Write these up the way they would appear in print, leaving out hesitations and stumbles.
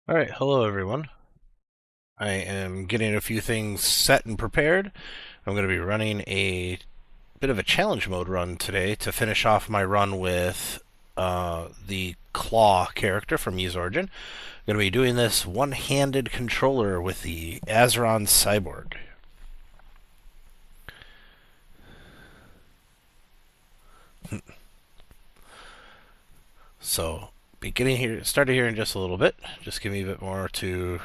All right, hello everyone. I am getting a few things set and prepared. I'm going to be running a bit of a challenge mode run today to finish off my run with the Claw character from Ys Origin. I'm going to be doing this one-handed controller with the Azeron Cyborg. So, started here in just a little bit. Just give me a bit more to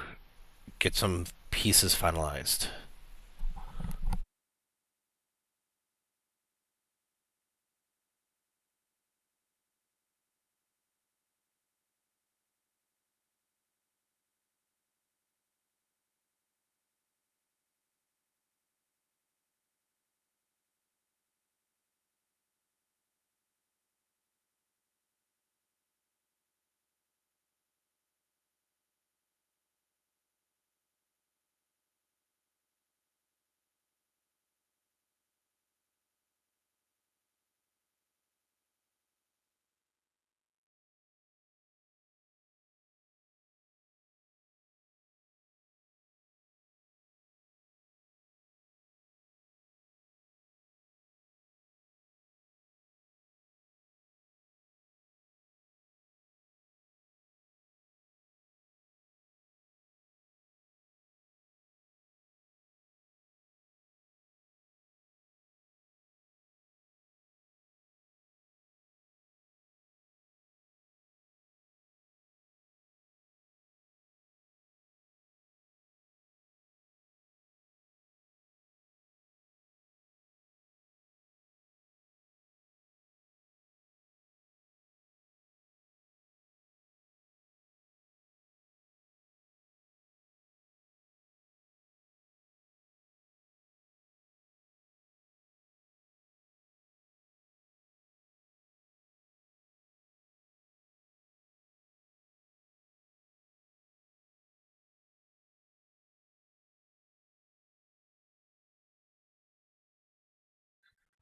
get some pieces finalized.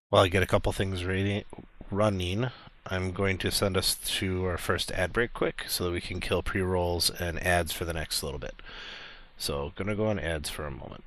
While I get a couple things running, I'm going to send us to our first ad break quick so that we can kill pre-rolls and ads for the next little bit. So, gonna go on ads for a moment.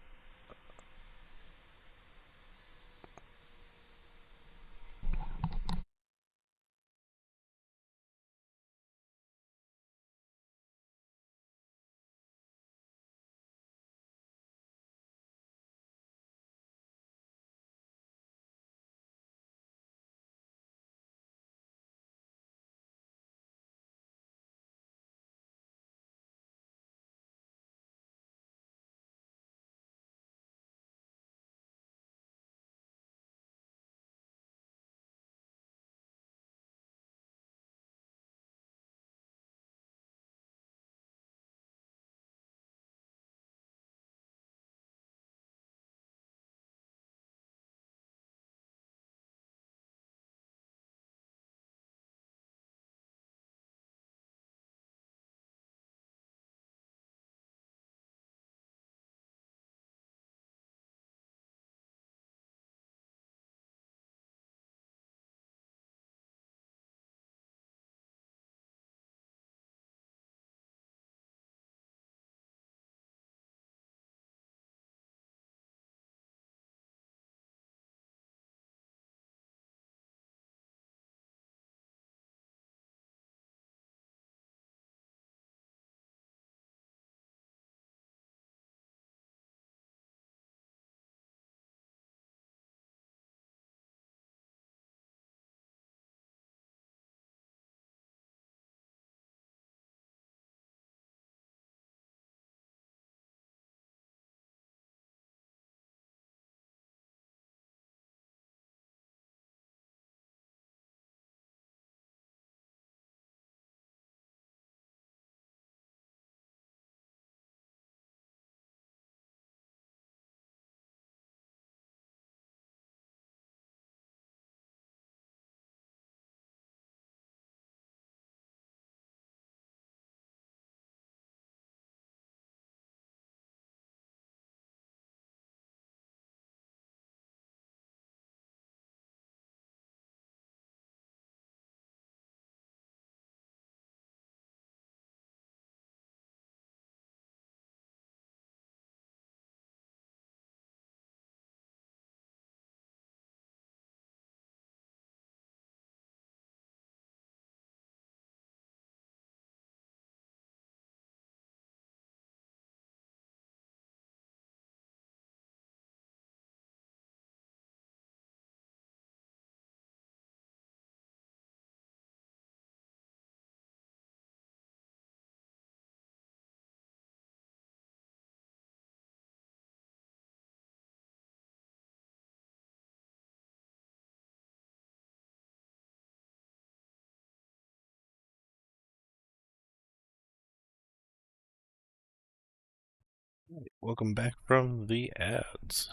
Welcome back from the ads.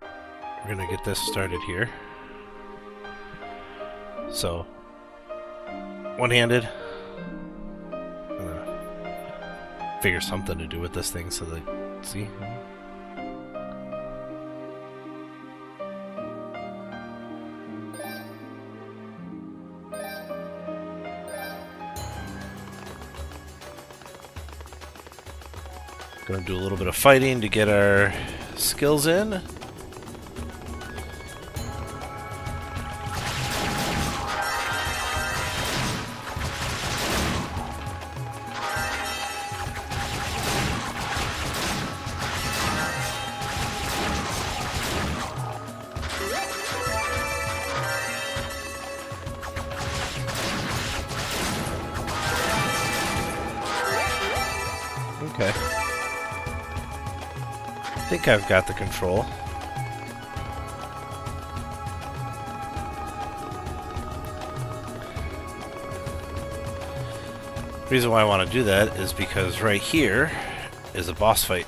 We're gonna get this started here. So, one-handed. Figure something to do with this thing so that, see? Gonna do a little bit of fighting to get our skills in. Okay. I think I've got the control. The reason why I want to do that is because right here is a boss fight.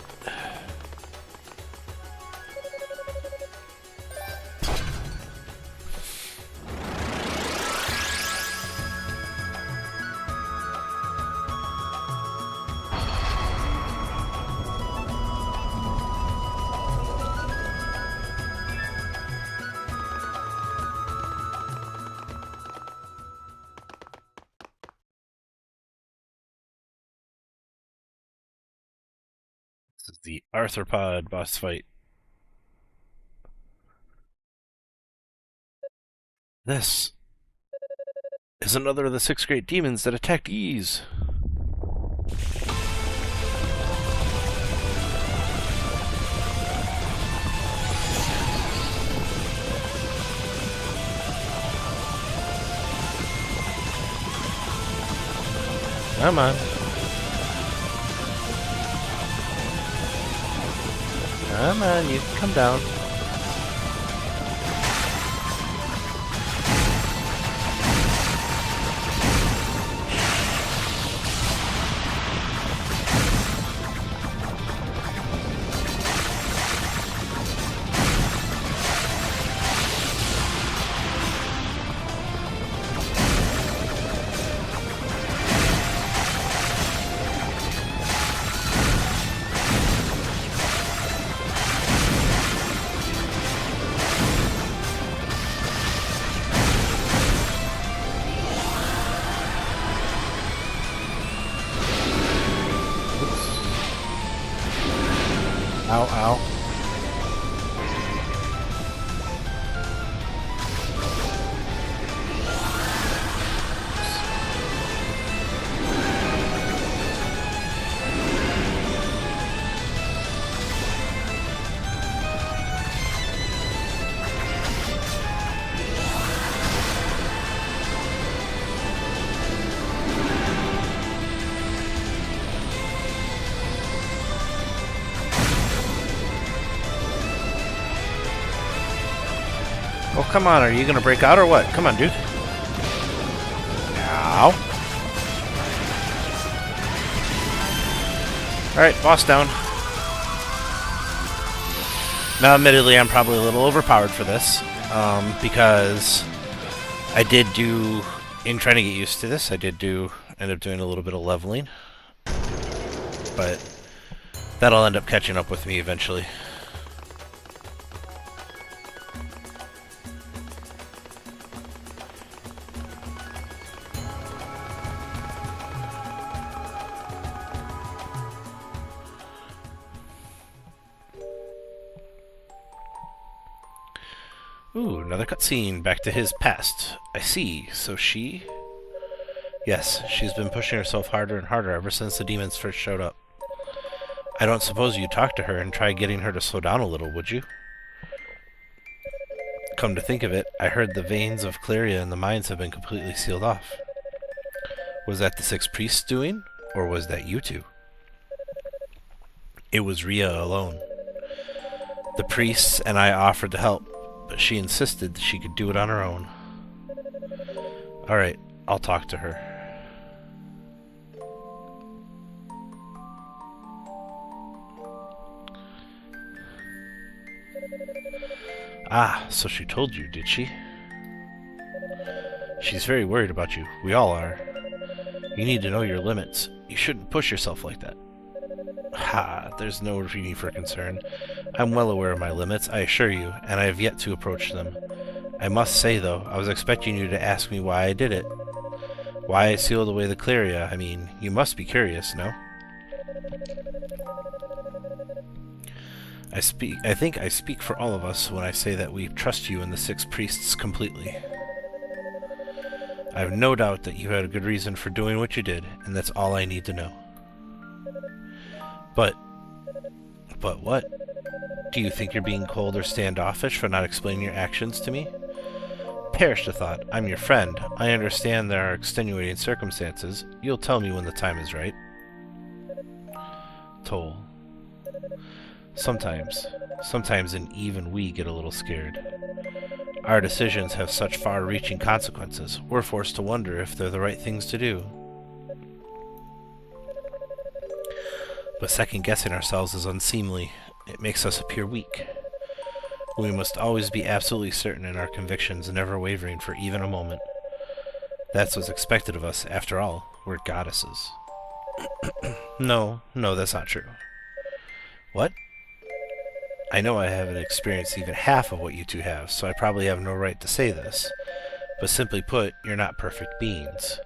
This is the arthropod boss fight. This is another of the 6 great demons that attacked Ys. Come on. Come on, you come down. Ow, ow. Oh, come on, are you gonna break out or what? Come on, dude. Ow. Alright, boss down. Now, admittedly, I'm probably a little overpowered for this, because I did do, in trying to get used to this, end up doing a little bit of leveling. But that'll end up catching up with me eventually. Ooh, another cutscene. Back to his past. I see. So she... Yes, she's been pushing herself harder and harder ever since the demons first showed up. I don't suppose you'd talk to her and try getting her to slow down a little, would you? Come to think of it, I heard the veins of Cleria in the mines have been completely sealed off. Was that the 6 priests doing, or was that you two? It was Rhea alone. The priests and I offered to help, but she insisted that she could do it on her own. Alright, I'll talk to her. Ah, so she told you, did she? She's very worried about you. We all are. You need to know your limits. You shouldn't push yourself like that. Ha, there's no need for concern. I'm well aware of my limits, I assure you, and I have yet to approach them. I must say, though, I was expecting you to ask me why I did it. Why I sealed away the Cleria. I mean, you must be curious, no? I think I speak for all of us when I say that we trust you and the 6 priests completely. I have no doubt that you had a good reason for doing what you did, and that's all I need to know. But what? Do you think you're being cold or standoffish for not explaining your actions to me? Perish the thought. I'm your friend. I understand there are extenuating circumstances. You'll tell me when the time is right. Toll. Sometimes and even we get a little scared. Our decisions have such far-reaching consequences. We're forced to wonder if they're the right things to do. But second-guessing ourselves is unseemly. It makes us appear weak. We must always be absolutely certain in our convictions, never wavering for even a moment. That's what's expected of us. After all, we're goddesses. No, that's not true. What? I know I haven't experienced even half of what you two have, so I probably have no right to say this. But simply put, you're not perfect beings.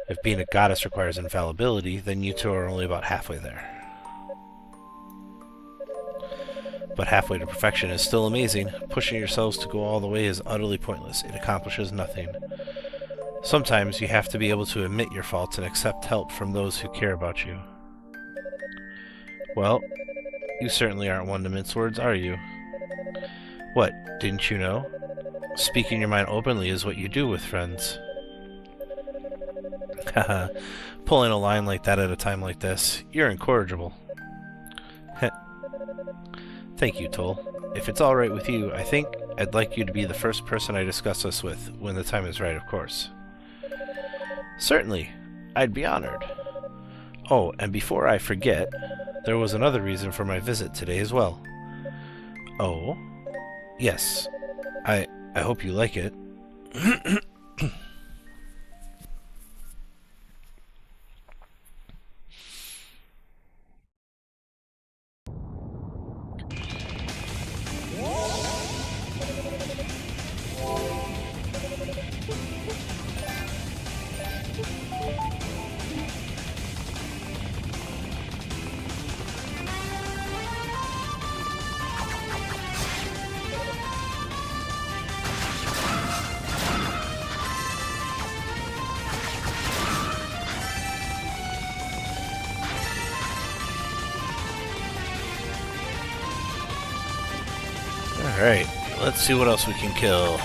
If being a goddess requires infallibility, then you two are only about halfway there. But halfway to perfection is still amazing. Pushing yourselves to go all the way is utterly pointless. It accomplishes nothing. Sometimes you have to be able to admit your faults and accept help from those who care about you. Well, you certainly aren't one to mince words, are you? What, didn't you know? Speaking your mind openly is what you do with friends. Haha, pulling a line like that at a time like this, you're incorrigible. Thank you, Toll. If it's alright with you, I think I'd like you to be the first person I discuss this with, when the time is right, of course. Certainly. I'd be honored. Oh, and before I forget, there was another reason for my visit today as well. Oh? Yes. I hope you like it. Alright, let's see what else we can kill.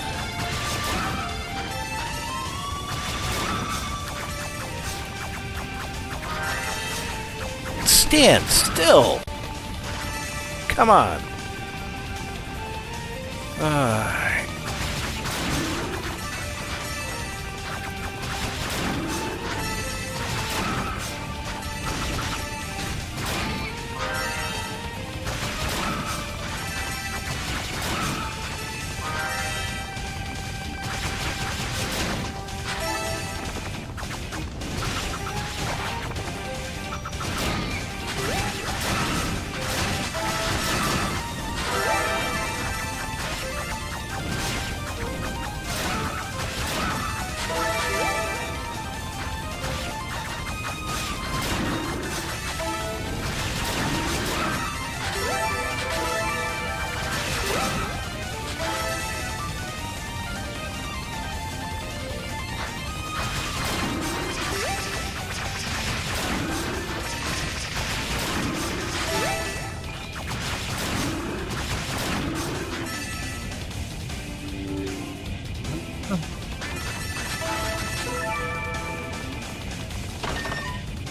Stand still! Come on! Alright.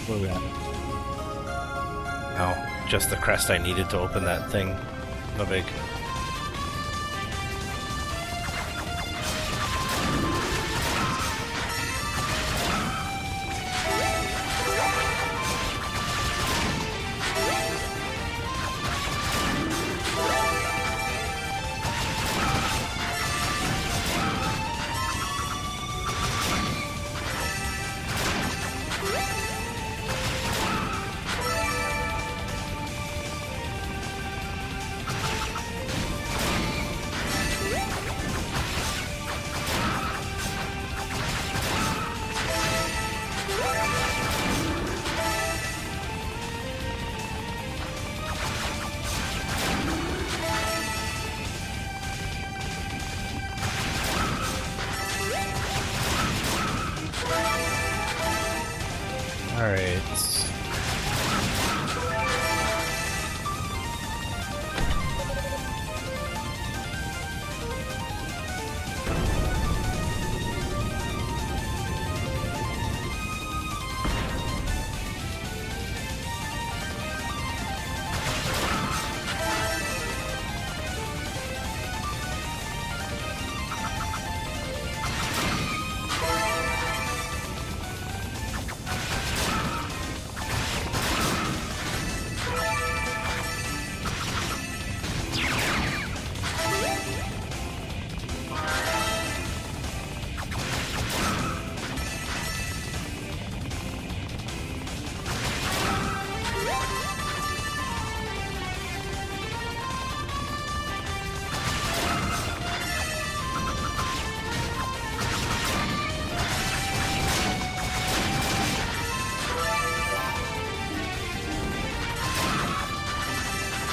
Where are we at? Oh, just the crest I needed to open that thing. No big. Alright.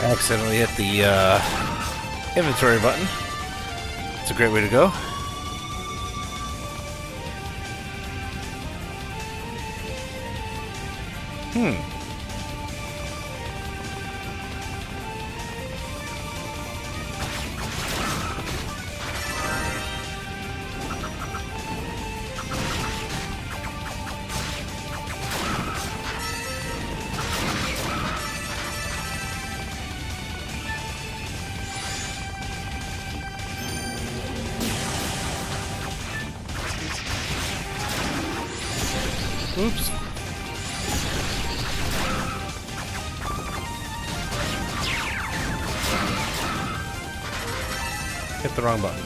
I accidentally hit the inventory button. It's a great way to go. Oops. Hit the wrong button.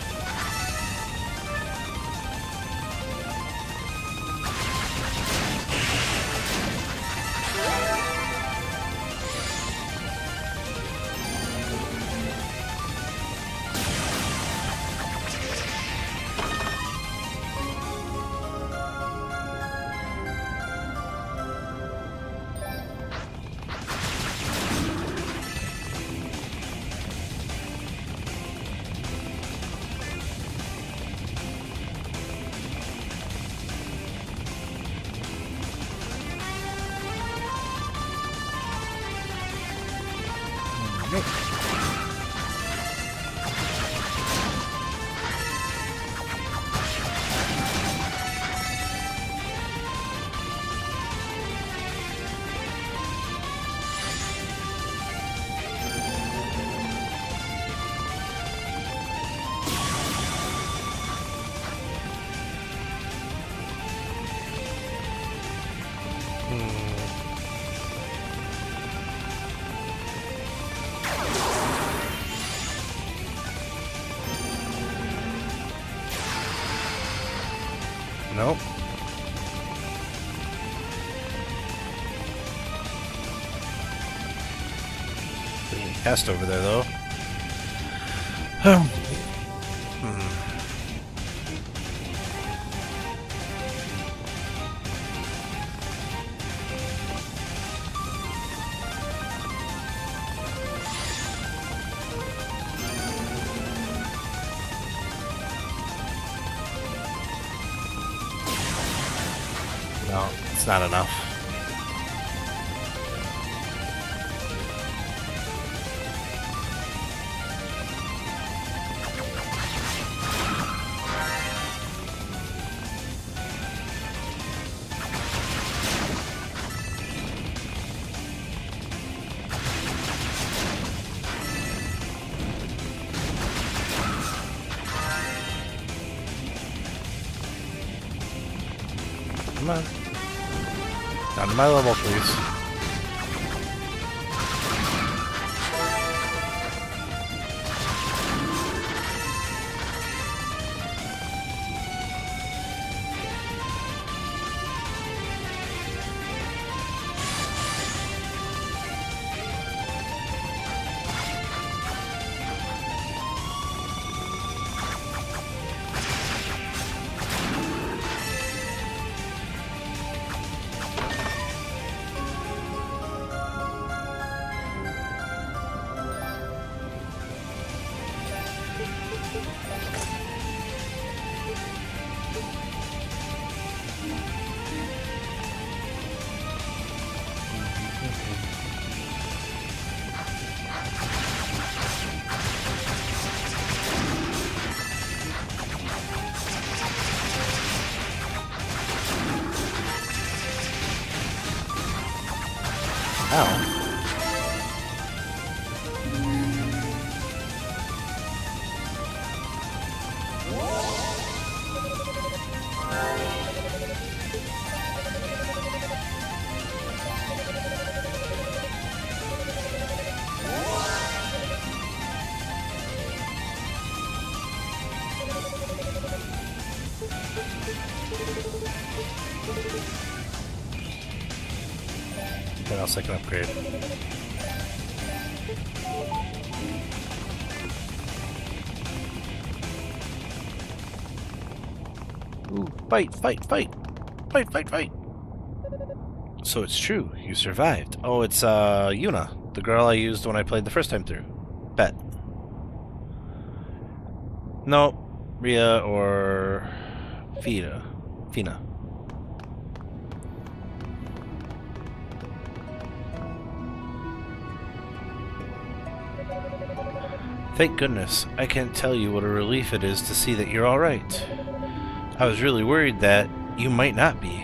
Nope. Getting cast over there, though. No, it's not enough. Come on. Down to my level, please. Ow. What else I can upgrade? Ooh, fight, fight, fight! Fight, fight, fight! So it's true, you survived. Oh, it's Yuna, the girl I used when I played the first time through. Bet. No, Rhea or Fina. Thank goodness. I can't tell you what a relief it is to see that you're alright. I was really worried that you might not be.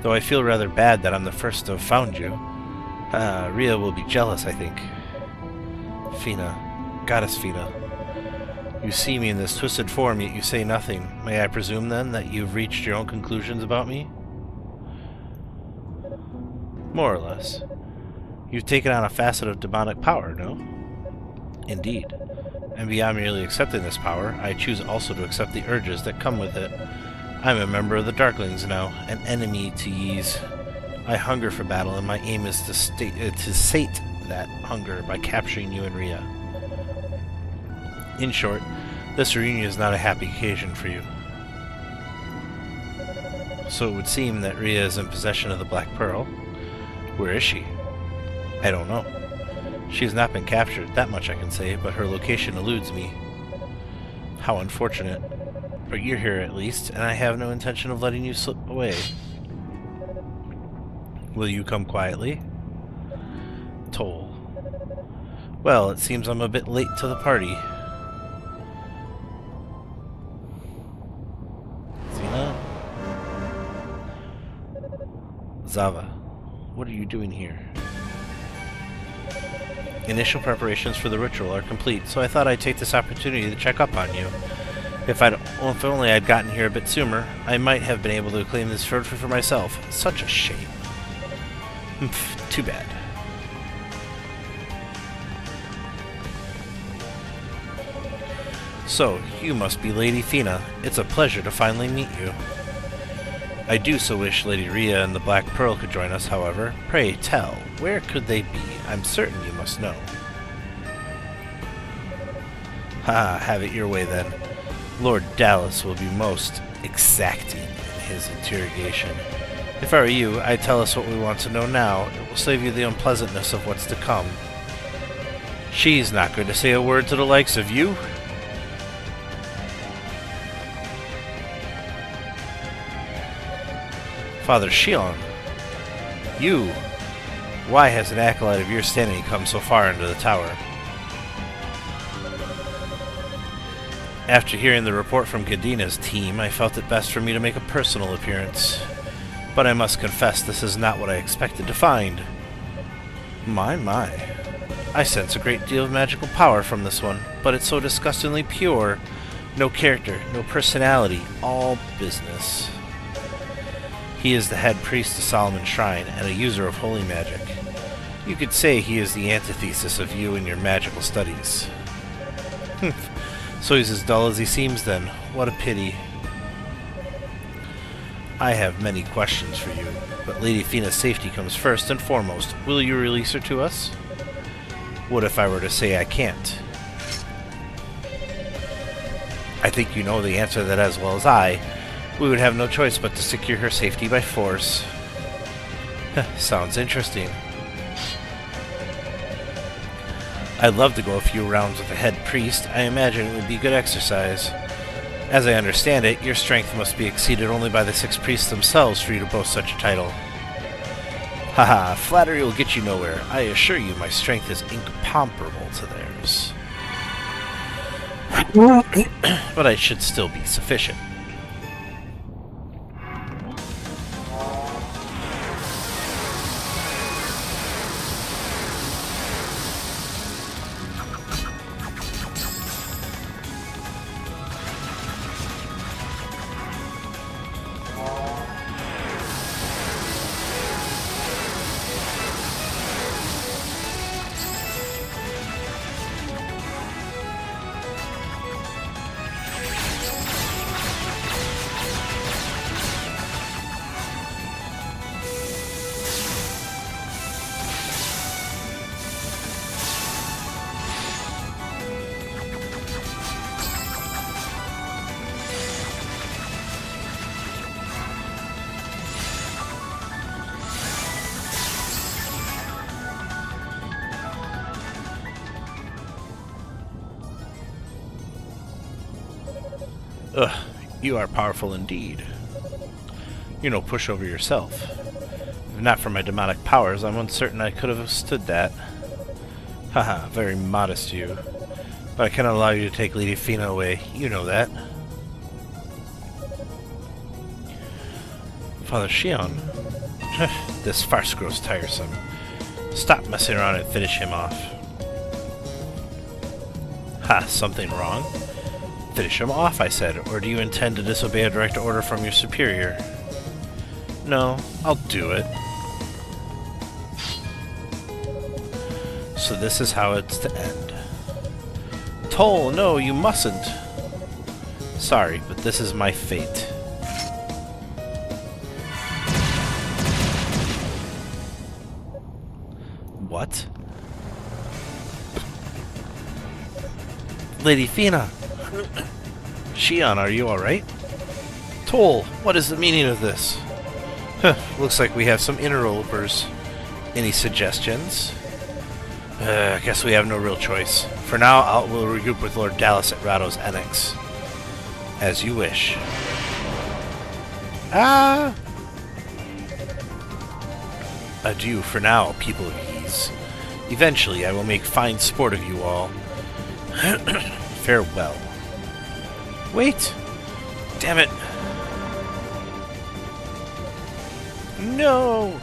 Though I feel rather bad that I'm the first to have found you. Rhea will be jealous, I think. Fina. Goddess Fina. You see me in this twisted form, yet you say nothing. May I presume, then, that you've reached your own conclusions about me? More or less. You've taken on a facet of demonic power, no? Indeed. And beyond merely accepting this power, I choose also to accept the urges that come with it. I'm a member of the Darklings now, an enemy to Ys. I hunger for battle, and my aim is to sate that hunger by capturing you and Rhea. In short, this reunion is not a happy occasion for you. So it would seem that Rhea is in possession of the Black Pearl. Where is she? I don't know. She has not been captured, that much I can say, but her location eludes me. How unfortunate. But you're here at least, and I have no intention of letting you slip away. Will you come quietly? Toll. Well, it seems I'm a bit late to the party. Zava, what are you doing here? Initial preparations for the ritual are complete, so I thought I'd take this opportunity to check up on you. If only I'd gotten here a bit sooner, I might have been able to claim this trophy for myself. Such a shame. Too bad. So, you must be Lady Fina. It's a pleasure to finally meet you. I do so wish Lady Rhea and the Black Pearl could join us, however. Pray tell, where could they be? I'm certain you must know. Have it your way then. Lord Dallas will be most exacting in his interrogation. If I were you, I'd tell us what we want to know now. It will save you the unpleasantness of what's to come. She's not going to say a word to the likes of you. Father Shion, you, why has an acolyte of your standing come so far into the tower? After hearing the report from Gadina's team, I felt it best for me to make a personal appearance. But I must confess this is not what I expected to find. My. I sense a great deal of magical power from this one, but it's so disgustingly pure. No character, no personality, all business. He is the head priest of Solomon's Shrine and a user of holy magic. You could say he is the antithesis of you and your magical studies. So he's as dull as he seems then. What a pity. I have many questions for you, but Lady Fina's safety comes first and foremost. Will you release her to us? What if I were to say I can't? I think you know the answer to that as well as I. We would have no choice but to secure her safety by force. Sounds interesting. I'd love to go a few rounds with the head priest. I imagine it would be good exercise. As I understand it, your strength must be exceeded only by the 6 priests themselves for you to boast such a title. Haha, flattery will get you nowhere. I assure you my strength is incomparable to theirs. But I should still be sufficient. Ugh, you are powerful indeed. You're no pushover yourself. If not for my demonic powers, I'm uncertain I could have withstood that. Haha, very modest you. But I cannot allow you to take Lady Fina away. You know that. Father Shion. This farce grows tiresome. Stop messing around and finish him off. Ha, something wrong? Finish him off, I said, or do you intend to disobey a direct order from your superior? No, I'll do it. So this is how it's to end. Toll, no, you mustn't. Sorry, but this is my fate. What? Lady Fina! Shion, are you alright? Toll, what is the meaning of this? Huh, looks like we have some interlopers. Any suggestions? I guess we have no real choice. For now, we'll regroup with Lord Dallas at Rado's Annex. As you wish. Ah! Adieu for now, people of Ys. Eventually, I will make fine sport of you all. Farewell. Wait! Damn it! No!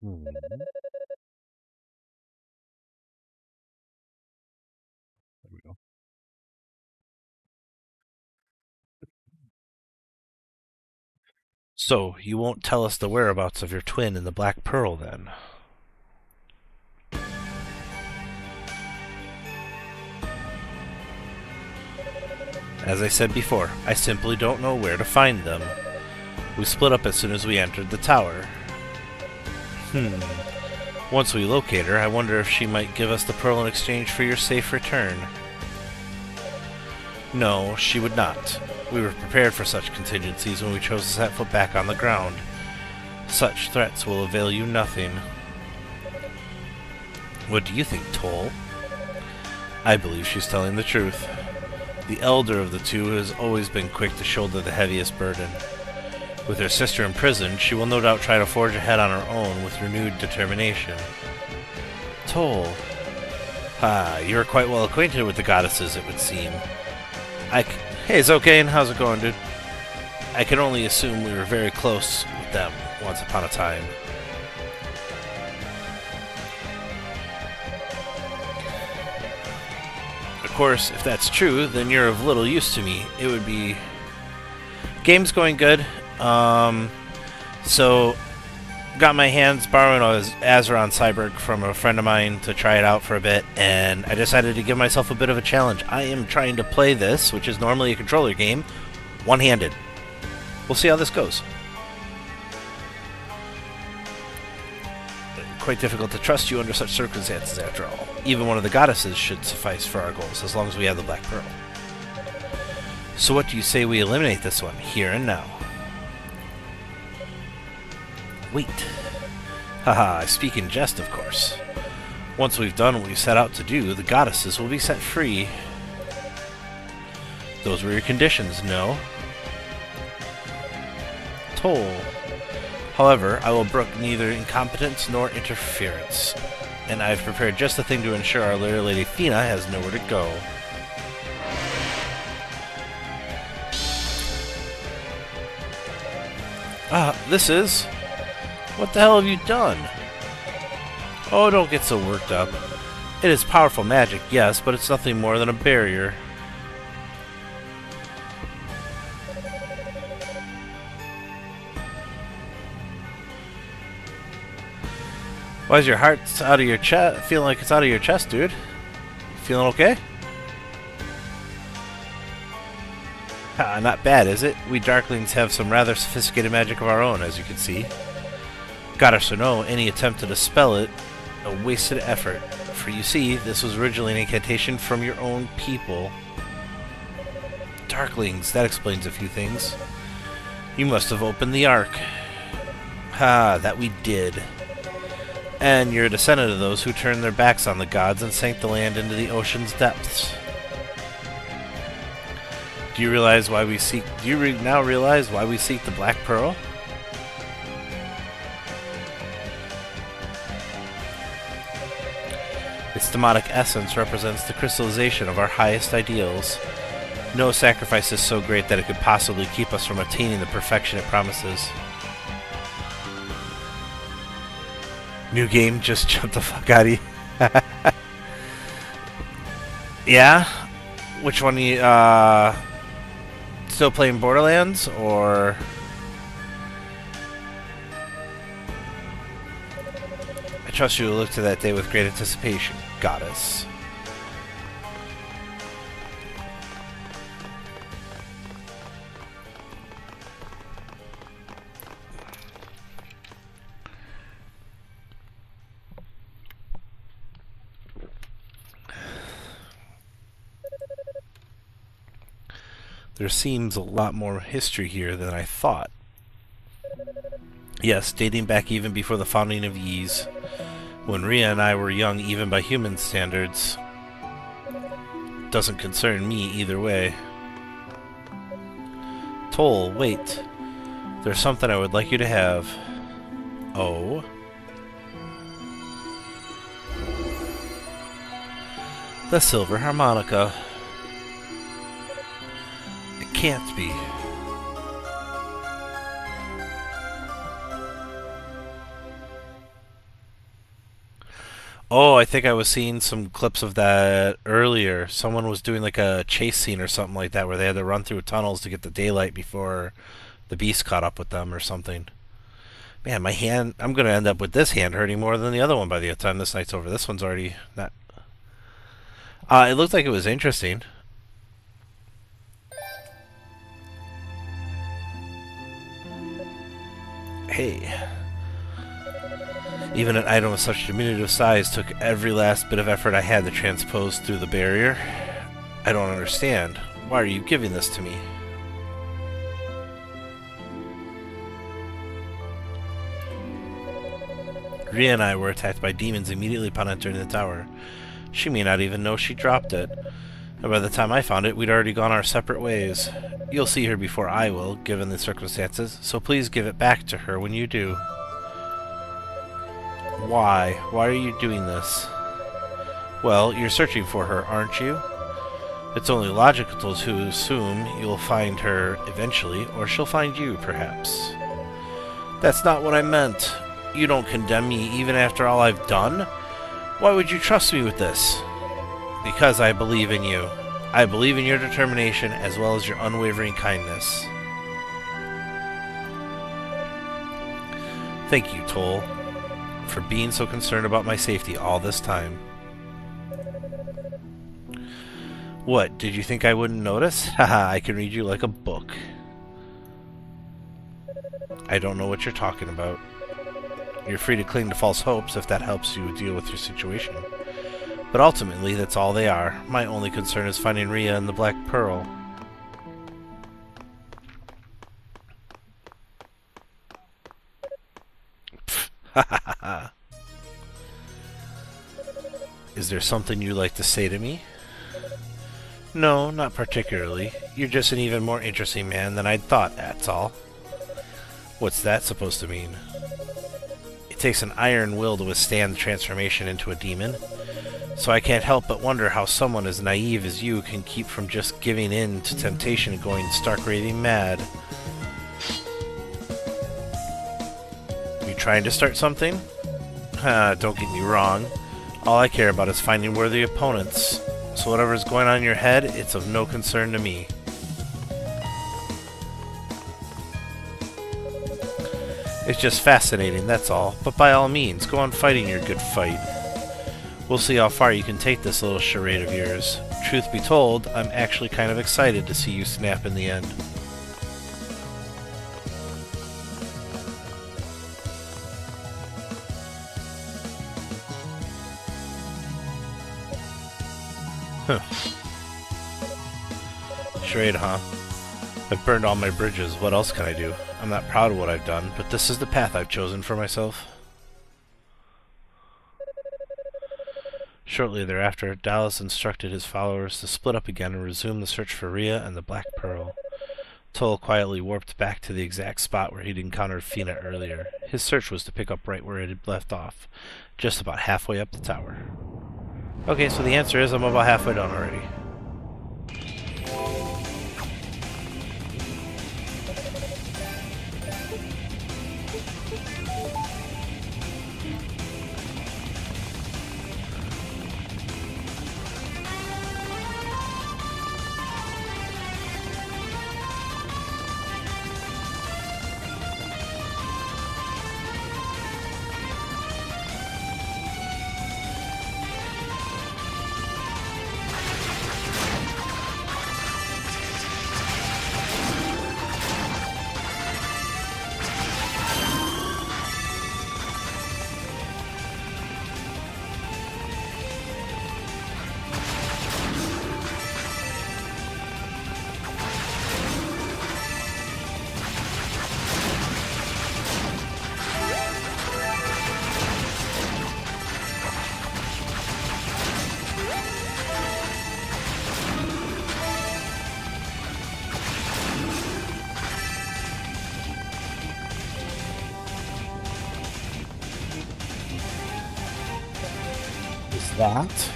There we go. So, you won't tell us the whereabouts of your twin in the Black Pearl, then? As I said before, I simply don't know where to find them. We split up as soon as we entered the tower. Once we locate her, I wonder if she might give us the pearl in exchange for your safe return. No, she would not. We were prepared for such contingencies when we chose to set foot back on the ground. Such threats will avail you nothing. What do you think, Toll? I believe she's telling the truth. The elder of the two has always been quick to shoulder the heaviest burden. With her sister in prison, she will no doubt try to forge ahead on her own with renewed determination. Toll. You're quite well acquainted with the goddesses, it would seem. Hey, Zokane, how's it going, dude? I can only assume we were very close with them once upon a time. Of course, if that's true, then you're of little use to me. It would be... Game's going good. So, got my hands borrowing a Azeron Cyborg from a friend of mine to try it out for a bit, and I decided to give myself a bit of a challenge. I am trying to play this, which is normally a controller game, one-handed. We'll see how this goes. Of quite difficult to trust you under such circumstances, after all. Even one of the goddesses should suffice for our goals, as long as we have the Black Pearl. So what do you say we eliminate this one, here and now? Wait. Haha, I speak in jest, of course. Once we've done what we set out to do, the goddesses will be set free. Those were your conditions, no? Toll. However, I will brook neither incompetence nor interference, and I've prepared just the thing to ensure our dear Lady Fina has nowhere to go. This is... What the hell have you done? Oh, don't get so worked up. It is powerful magic, yes, but it's nothing more than a barrier. Why is your heart out of your chest? Feeling like it's out of your chest, dude? Feeling okay? Not bad, is it? We Darklings have some rather sophisticated magic of our own, as you can see. Goddess or no, any attempt to dispel it, a wasted effort. For you see, this was originally an incantation from your own people. Darklings, that explains a few things. You must have opened the Ark. That we did. And you're a descendant of those who turned their backs on the gods and sank the land into the ocean's depths. Do you realize why we seek? Do you now realize why we seek the Black Pearl? Its demonic essence represents the crystallization of our highest ideals. No sacrifice is so great that it could possibly keep us from attaining the perfection it promises. New game, just jump the fuck out of you. Yeah? Which one you, still playing Borderlands, or... I trust you will look to that day with great anticipation, Goddess. There seems a lot more history here than I thought. Yes, dating back even before the founding of Ys, when Rhea and I were young even by human standards. Doesn't concern me either way. Toll, wait. There's something I would like you to have. Oh? The silver harmonica. It can't be. Oh, I think I was seeing some clips of that earlier. Someone was doing like a chase scene or something like that where they had to run through tunnels to get the daylight before the beast caught up with them or something. Man, my hand... I'm going to end up with this hand hurting more than the other one by the time this night's over. This one's already not... it looked like it was interesting. Hey. Even an item of such diminutive size took every last bit of effort I had to transpose through the barrier. I don't understand. Why are you giving this to me? Rhea and I were attacked by demons immediately upon entering the tower. She may not even know she dropped it. And by the time I found it, we'd already gone our separate ways. You'll see her before I will, given the circumstances, so please give it back to her when you do. Why? Why are you doing this? Well, you're searching for her, aren't you? It's only logical to assume you'll find her eventually, or she'll find you, perhaps. That's not what I meant. You don't condemn me even after all I've done? Why would you trust me with this? Because I believe in you. I believe in your determination as well as your unwavering kindness. Thank you, Toll, for being so concerned about my safety all this time. What, did you think I wouldn't notice? Haha, I can read you like a book. I don't know what you're talking about. You're free to cling to false hopes if that helps you deal with your situation. But ultimately, that's all they are. My only concern is finding Rhea and the Black Pearl. Ha ha ha ha. Is there something you'd like to say to me? No, not particularly. You're just an even more interesting man than I'd thought, that's all. What's that supposed to mean? It takes an iron will to withstand the transformation into a demon. So I can't help but wonder how someone as naive as you can keep from just giving in to temptation and going stark raving mad. You trying to start something? Don't get me wrong. All I care about is finding worthy opponents. So whatever's going on in your head, it's of no concern to me. It's just fascinating, that's all. But by all means, go on fighting your good fight. We'll see how far you can take this little charade of yours. Truth be told, I'm actually kind of excited to see you snap in the end. Huh. Charade, huh? I've burned all my bridges. What else can I do? I'm not proud of what I've done, but this is the path I've chosen for myself. Shortly thereafter, Dallas instructed his followers to split up again and resume the search for Rhea and the Black Pearl. Toll quietly warped back to the exact spot where he'd encountered Fina earlier. His search was to pick up right where it had left off, just about halfway up the tower. Okay, so the answer is I'm about halfway done already. That?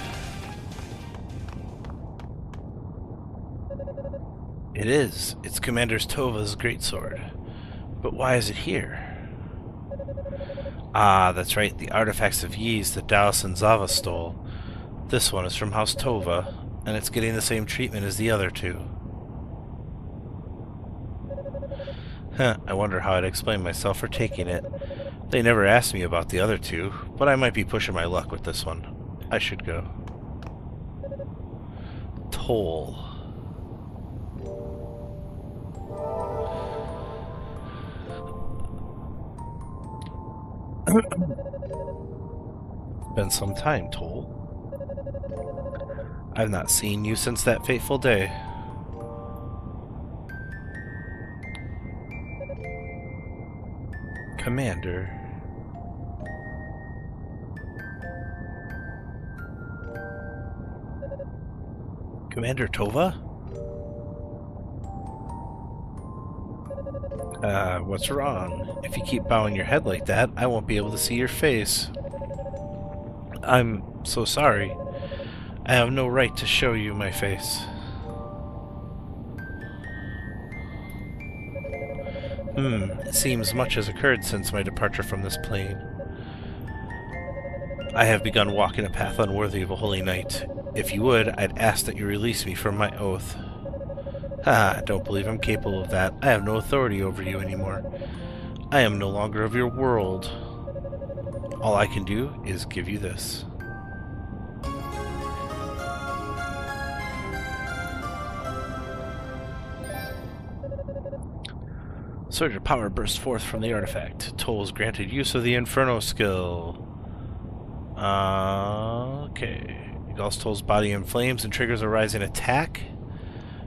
It is. It's Commander Tova's greatsword. But why is it here? Ah, that's right, the artifacts of Ys that Dallas and Zava stole. This one is from House Tova, and it's getting the same treatment as the other two. I wonder how I'd explain myself for taking it. They never asked me about the other two, but I might be pushing my luck with this one. I should go. Toll. Been some time, Toll. I've not seen you since that fateful day. Commander. Commander Tova? What's wrong? If you keep bowing your head like that, I won't be able to see your face. I'm so sorry. I have no right to show you my face. It seems much has occurred since my departure from this plane. I have begun walking a path unworthy of a holy knight. If you would, I'd ask that you release me from my oath. I don't believe I'm capable of that. I have no authority over you anymore. I am no longer of your world. All I can do is give you this. Surge of power bursts forth from the artifact. Tolls granted use of the Inferno skill. Okay. Engulfs Toll's body in flames and triggers a rising attack.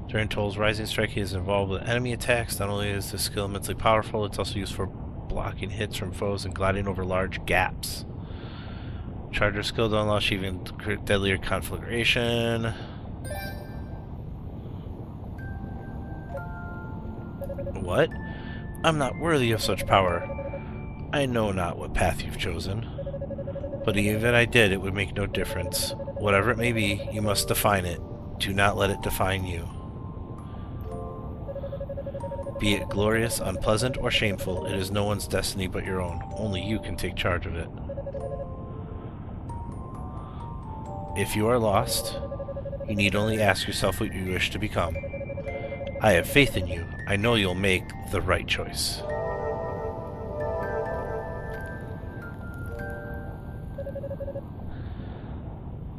During Toll's rising strike, he is involved with enemy attacks. Not only is this skill immensely powerful, it's also used for blocking hits from foes and gliding over large gaps. Charger skill to unlock even deadlier conflagration. What? I'm not worthy of such power. I know not what path you've chosen. But even if I did, it would make no difference. Whatever it may be, you must define it. Do not let it define you. Be it glorious, unpleasant, or shameful, it is no one's destiny but your own. Only you can take charge of it. If you are lost, you need only ask yourself what you wish to become. I have faith in you. I know you'll make the right choice.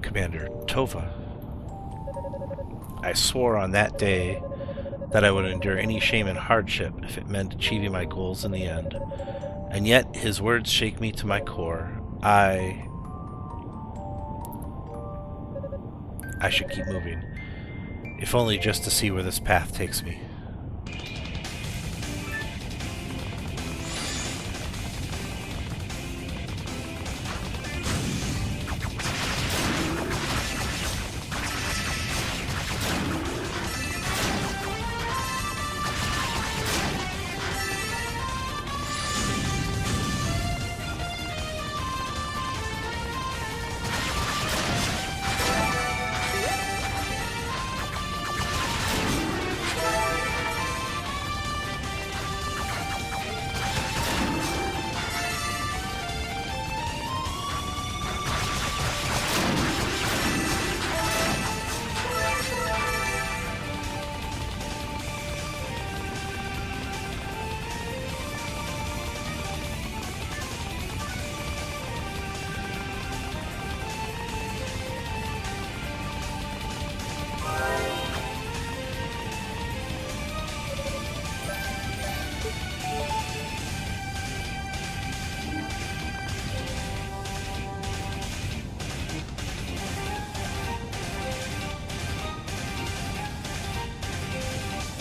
Commander Tova. I swore on that day that I would endure any shame and hardship if it meant achieving my goals in the end. And yet his words shake me to my core. I should keep moving, if only just to see where this path takes me.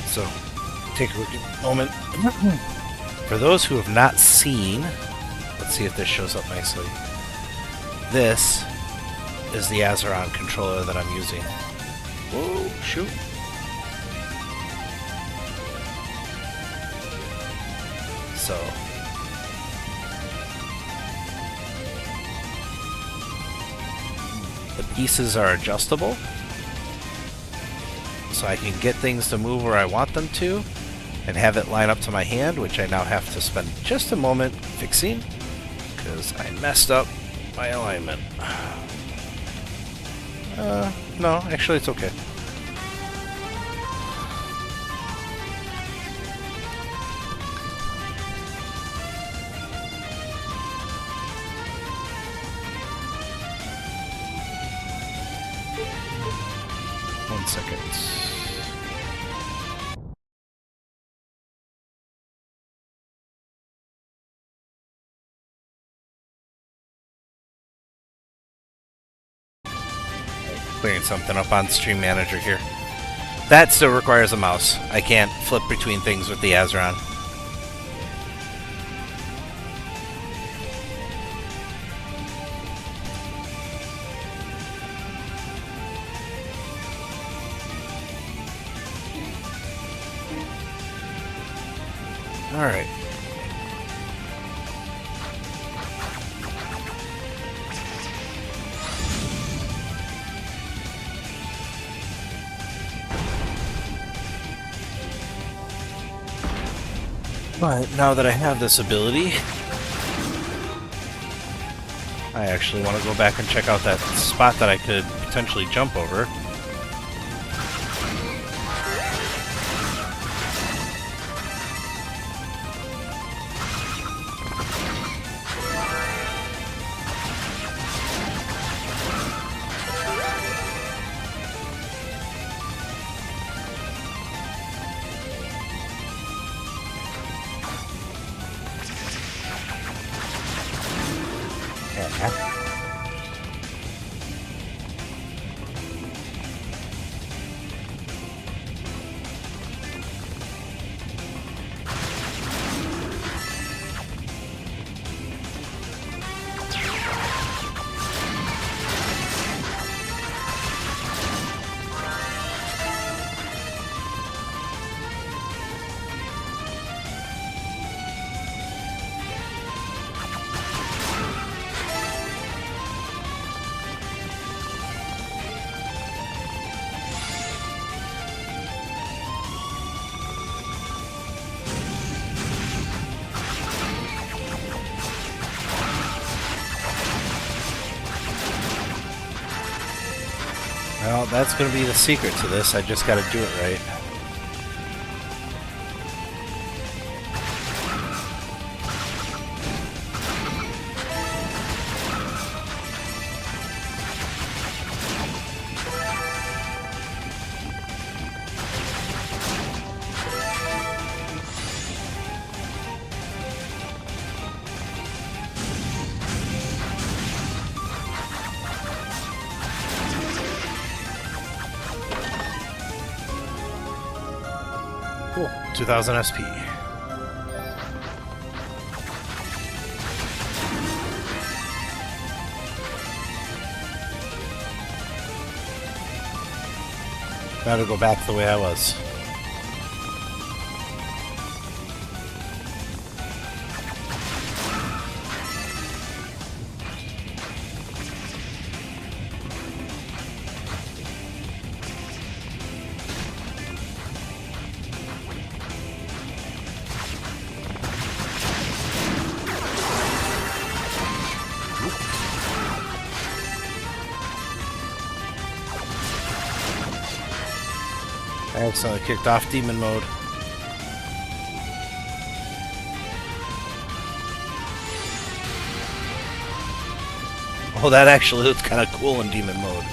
So, take a look at a moment. For those who have not seen, let's see if this shows up nicely. This is the Azeron controller that I'm using. Whoa, shoot. So, the pieces are adjustable. So I can get things to move where I want them to and have it line up to my hand, which I now have to spend just a moment fixing because I messed up my alignment. No, actually it's okay. One second. Clearing something up on Stream Manager here. That still requires a mouse. I can't flip between things with the Azeron. Alright. But now that I have this ability, I actually want to go back and check out that spot that I could potentially jump over. Well, that's going to be the secret to this. I just got to do it right. Cool. 2000 SP. Gotta go back the way I was. I accidentally kicked off demon mode. Oh, that actually looks kind of cool in demon mode.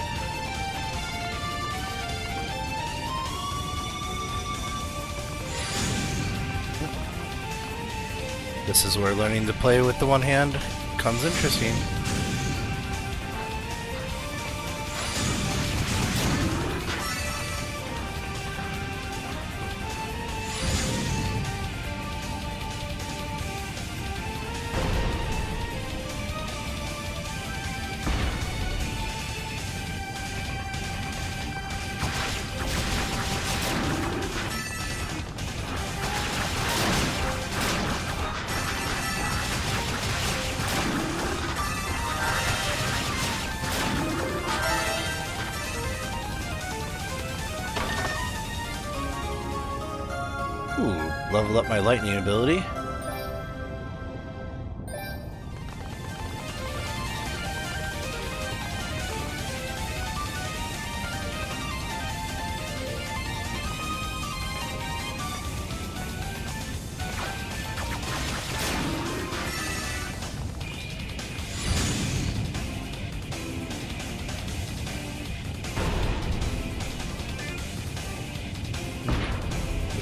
This is where learning to play with the one hand becomes interesting. Ooh, level up my lightning ability.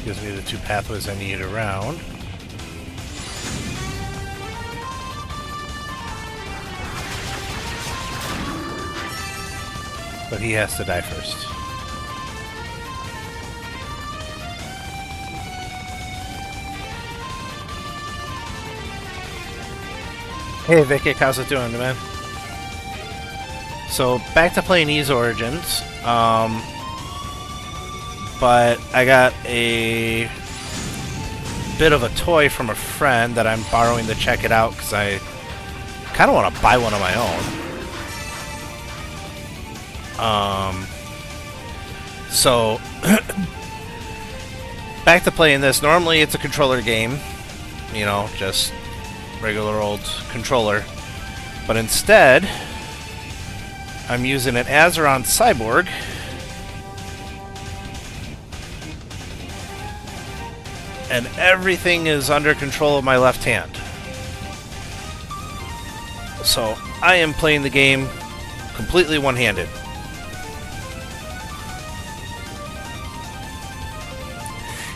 Gives me the two pathways I need around. But he has to die first. Hey Vicky, how's it doing, man? So back to playing Ys Origins. But I got a bit of a toy from a friend that I'm borrowing to check it out because I kind of want to buy one of my own. So back to playing this. Normally it's a controller game, you know, just regular old controller. But instead, I'm using an Azeron Cyborg. And everything is under control of my left hand. So I am playing the game completely one-handed.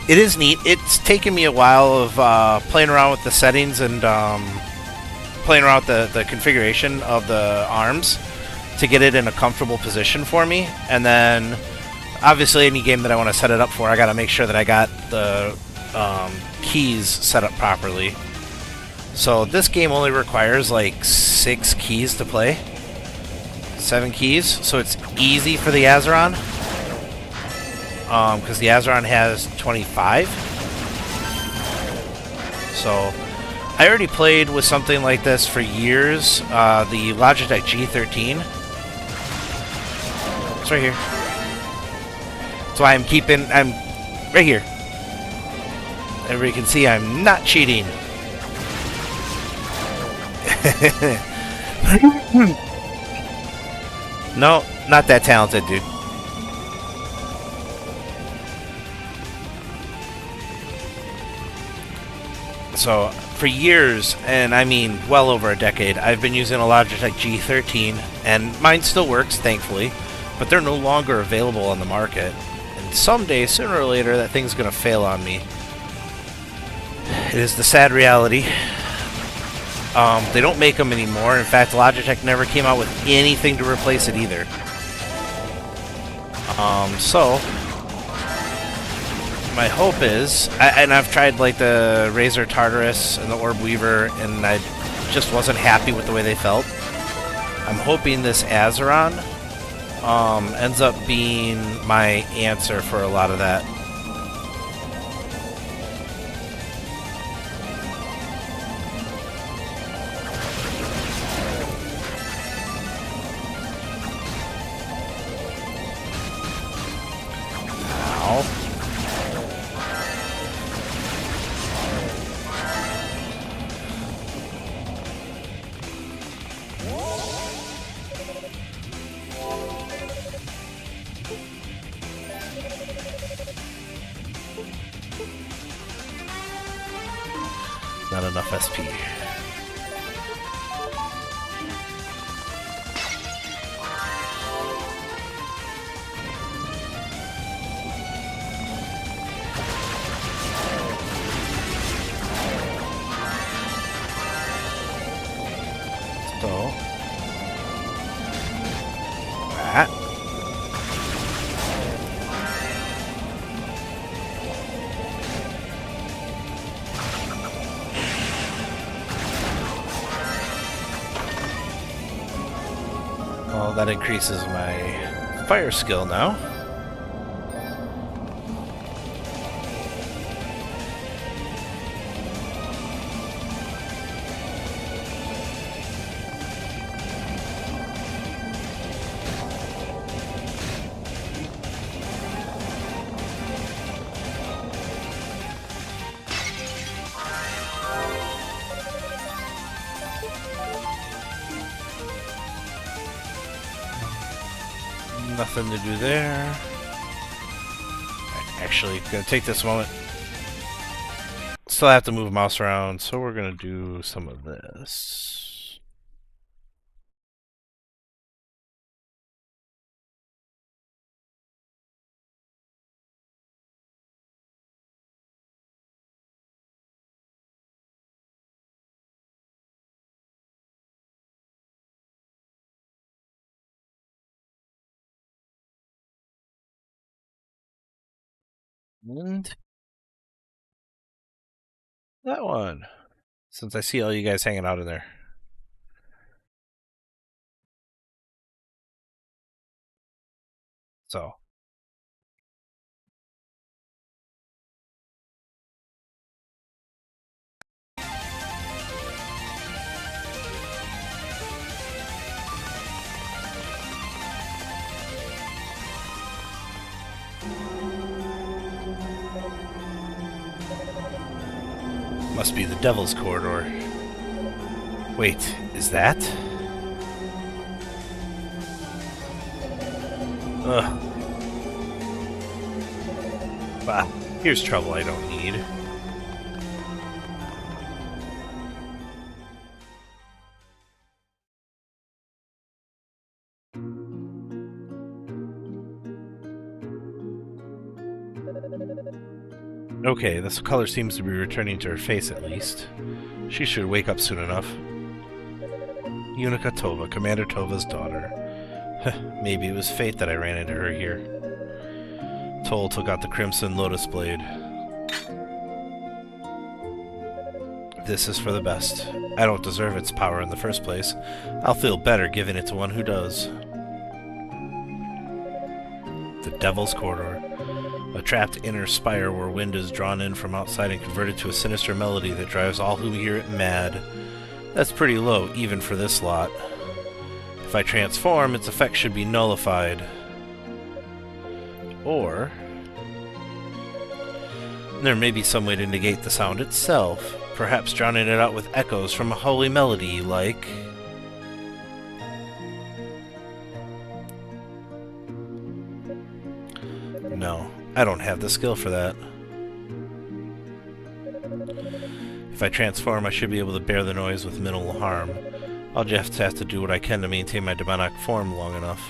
It is neat. It's taken me a while of playing around with the settings and playing around with the configuration of the arms to get it in a comfortable position for me, and then obviously any game that I want to set it up for, I got to make sure that I got the keys set up properly. So this game only requires like 6 keys to play. 7 keys, so it's easy for the Azeron. Because the Azeron has 25. So I already played with something like this for years. The Logitech G13. It's right here. That's why I'm right here. Everybody can see I'm not cheating. No, not that talented, dude. So, for years, and I mean well over a decade, I've been using a Logitech G13, and mine still works, thankfully, but they're no longer available on the market. And someday, sooner or later, that thing's going to fail on me. It is the sad reality. They don't make them anymore. In fact, Logitech never came out with anything to replace it either. So my hope is, and I've tried like the Razer Tartarus and the Orb Weaver, and I just wasn't happy with the way they felt. I'm hoping this Azeron ends up being my answer for a lot of that. Not enough SP. So that. Well, that increases my fire skill now. Nothing to do there. Actually, gonna take this moment. Still have to move mouse around, so we're gonna do some of this. And that one. Since I see all you guys hanging out in there. So. Must be the Devil's Corridor. Wait, is that? Ugh. Bah, here's trouble I don't need. Okay, this color seems to be returning to her face at least. She should wake up soon enough. Unica Tova, Commander Tova's daughter. Maybe it was fate that I ran into her here. Toll took out the Crimson Lotus Blade. This is for the best. I don't deserve its power in the first place. I'll feel better giving it to one who does. The Devil's Corridor. A trapped inner spire where wind is drawn in from outside and converted to a sinister melody that drives all who hear it mad. That's pretty low, even for this lot. If I transform, its effect should be nullified. Or there may be some way to negate the sound itself, perhaps drowning it out with echoes from a holy melody like... No, I don't have the skill for that. If I transform, I should be able to bear the noise with minimal harm. I'll just have to do what I can to maintain my demonic form long enough.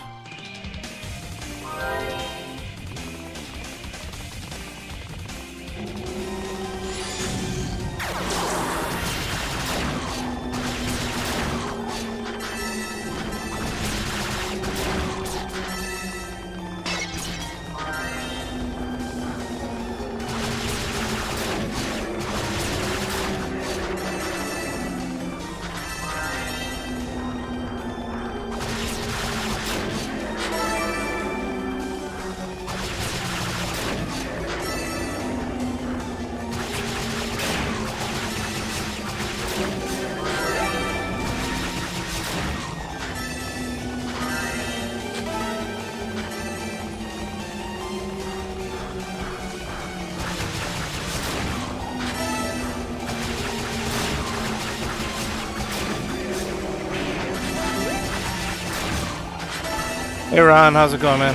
Hey Ron, how's it going, man?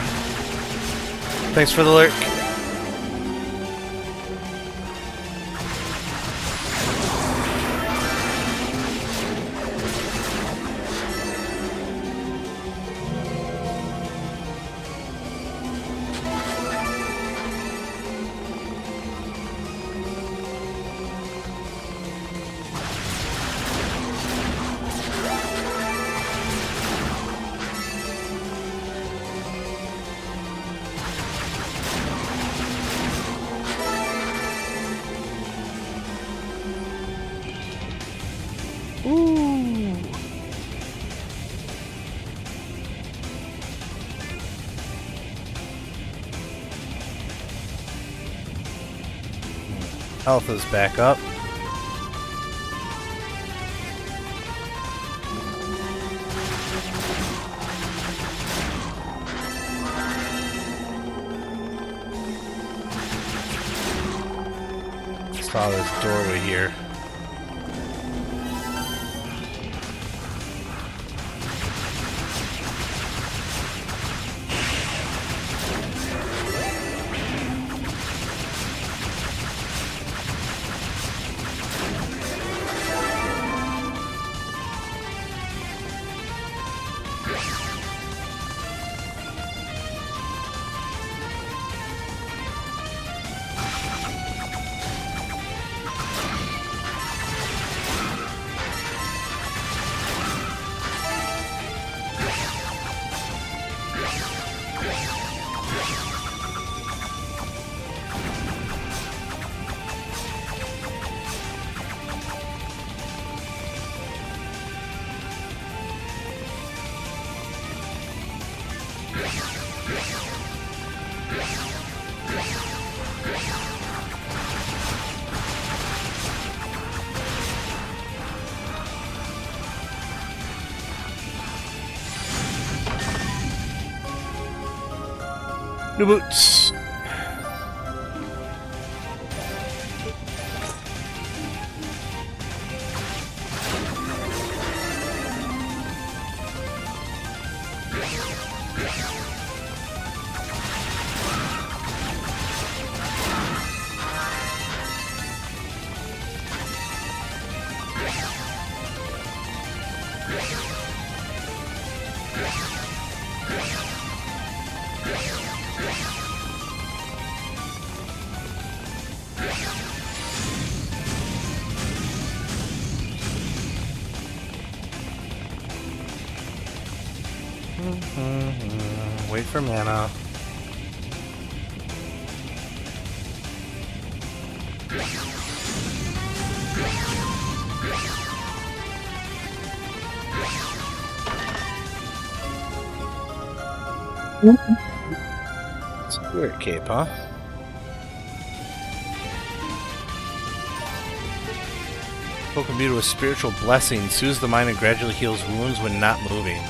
Thanks for the lurk. Ooh. Health is back up. Saw this doorway here. New boots. Wait for mana. Spirit Cape, huh? Poke imbued with spiritual blessing, soothes the mind and gradually heals wounds when not moving.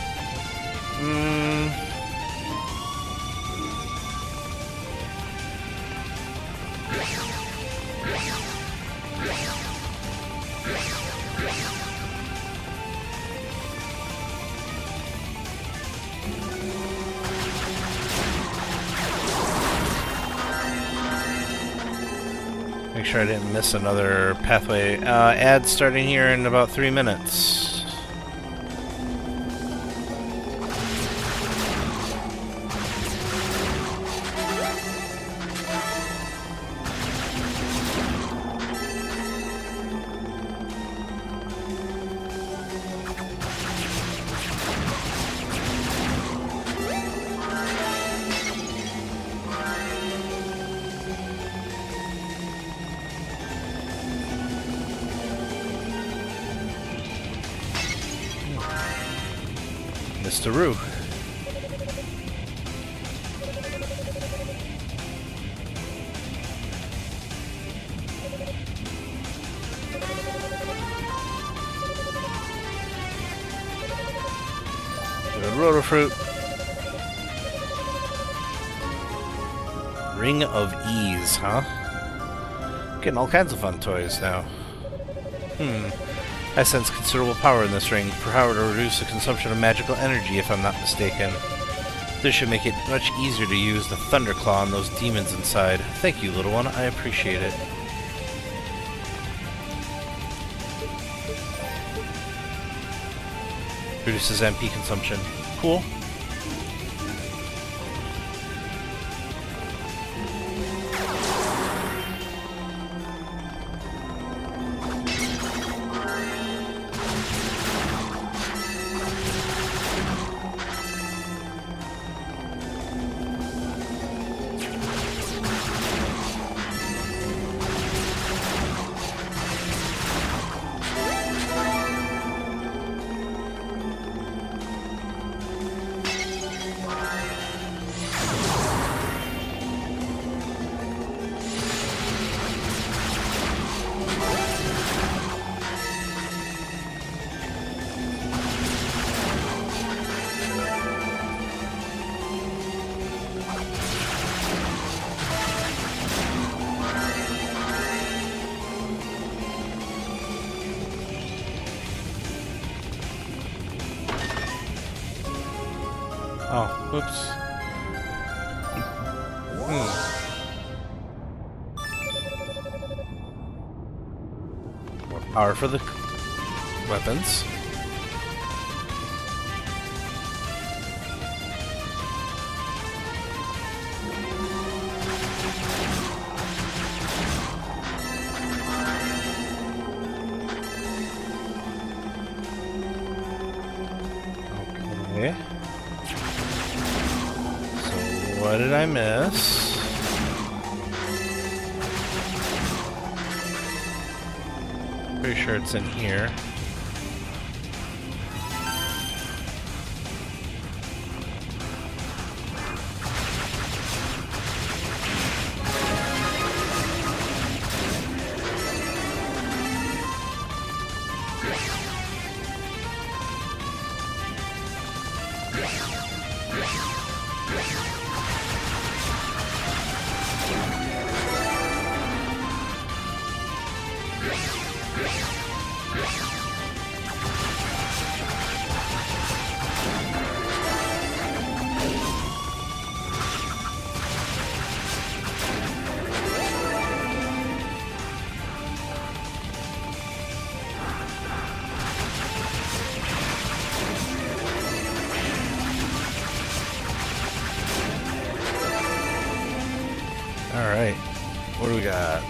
Make sure I didn't miss another pathway. Ad starting here in about 3 minutes. Mr. Roo. Good Rotofruit. Ring of Ease, huh? Getting all kinds of fun toys now. I sense considerable power in this ring, power to reduce the consumption of magical energy if I'm not mistaken. This should make it much easier to use the Thunderclaw on those demons inside. Thank you, little one, I appreciate it. Reduces MP consumption. Cool. Oh, whoops. More power for the weapons. Okay. What did I miss? Pretty sure it's in here. Alright, what do we got?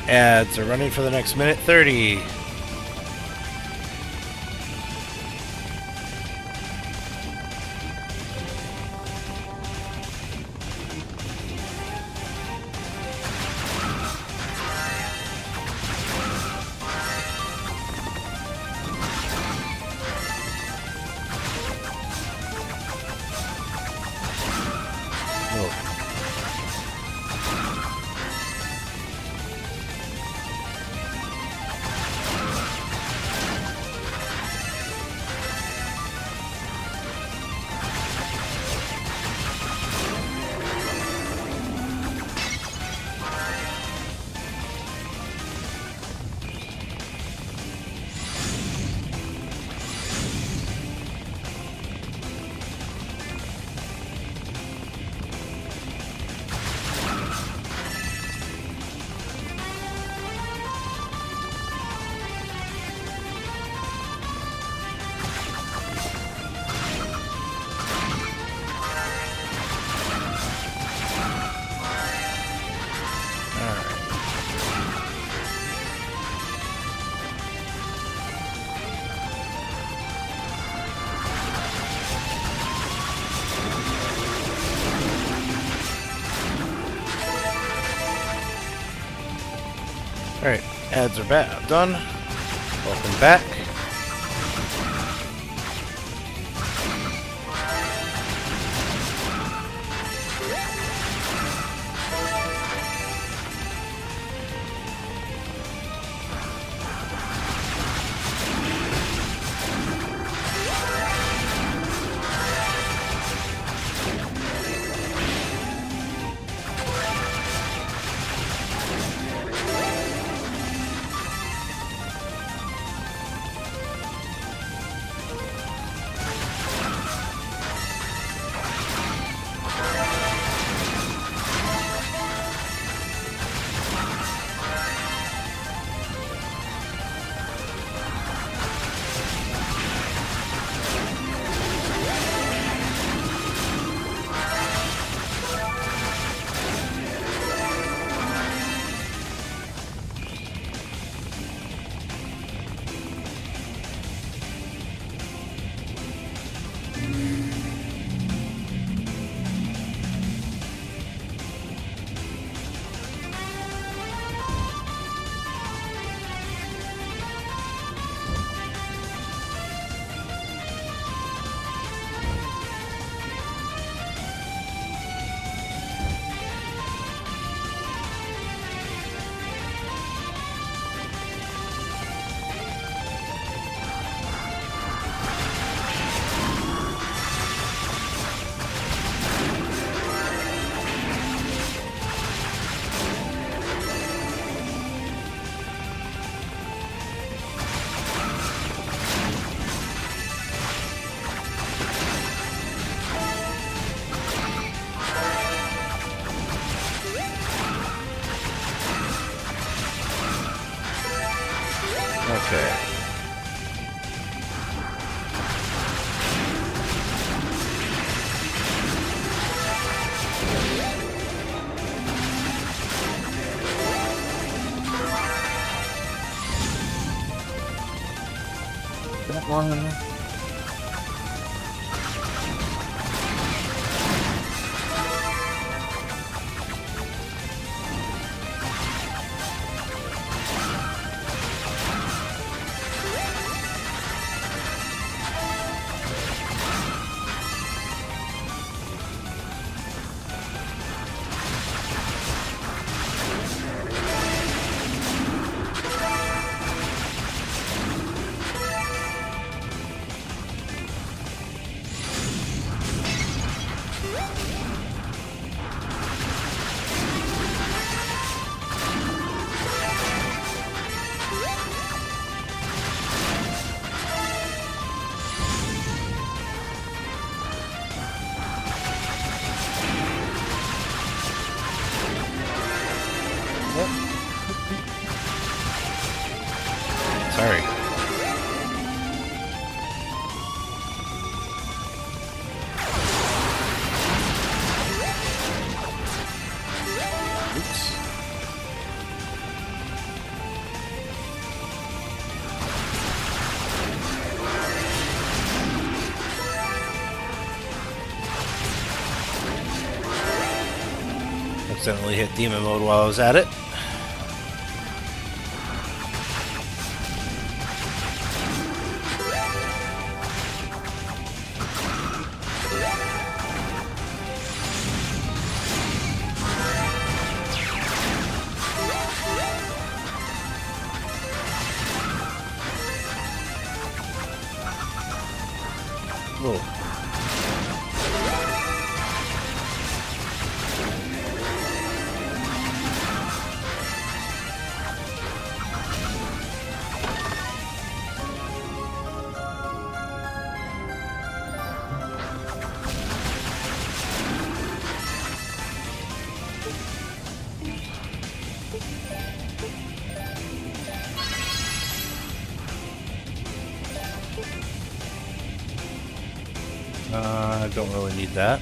Ads are running for the next minute 30. Ads are back. Done. Welcome back. Okay. That one. Sorry. Oops. Accidentally hit demon mode while I was at it. Whoa. I don't really need that.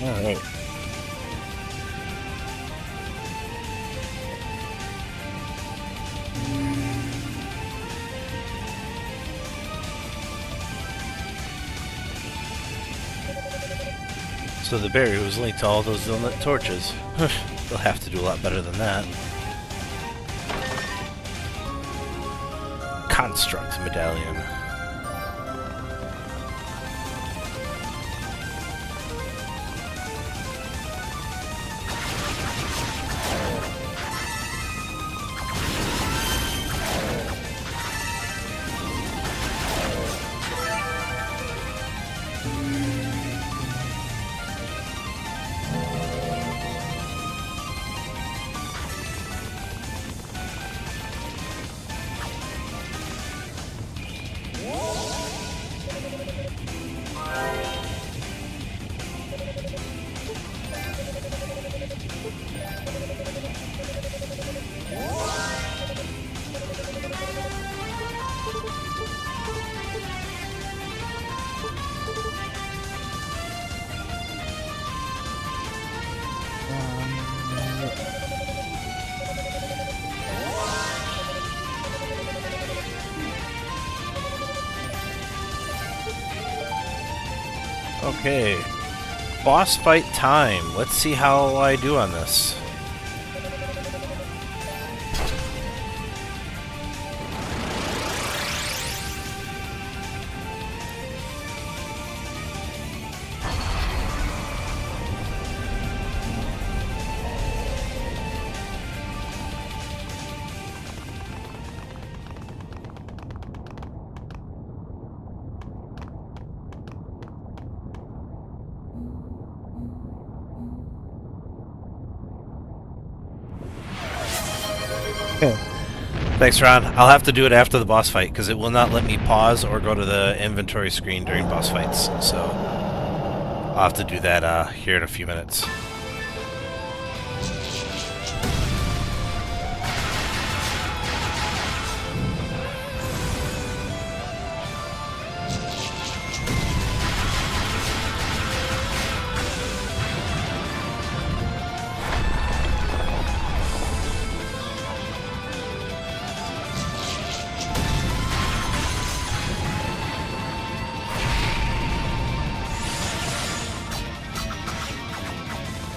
Alright. So the barrier was linked to all those donut torches. They'll have to do a lot better than that. Construct medallion. Okay, boss fight time. Let's see how I do on this. Thanks, Ron. I'll have to do it after the boss fight because it will not let me pause or go to the inventory screen during boss fights. So I'll have to do that here in a few minutes.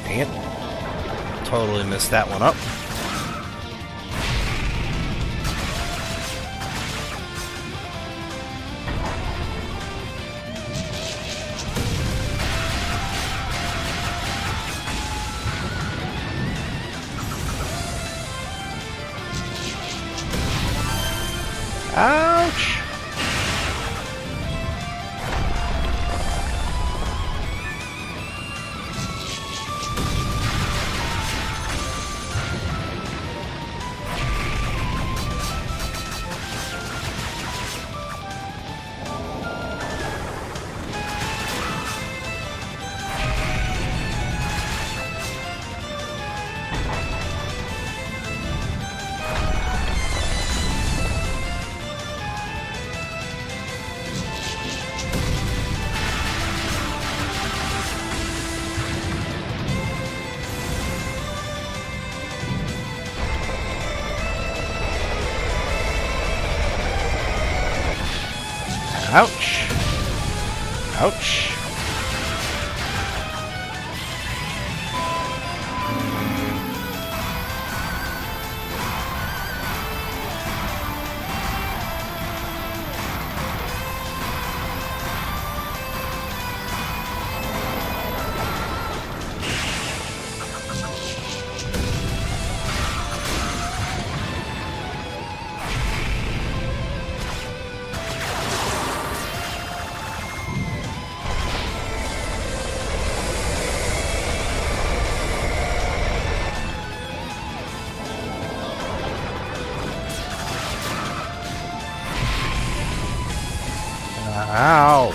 Dang it. Totally messed that one up. Ouch! Ouch! Ouch! Ow!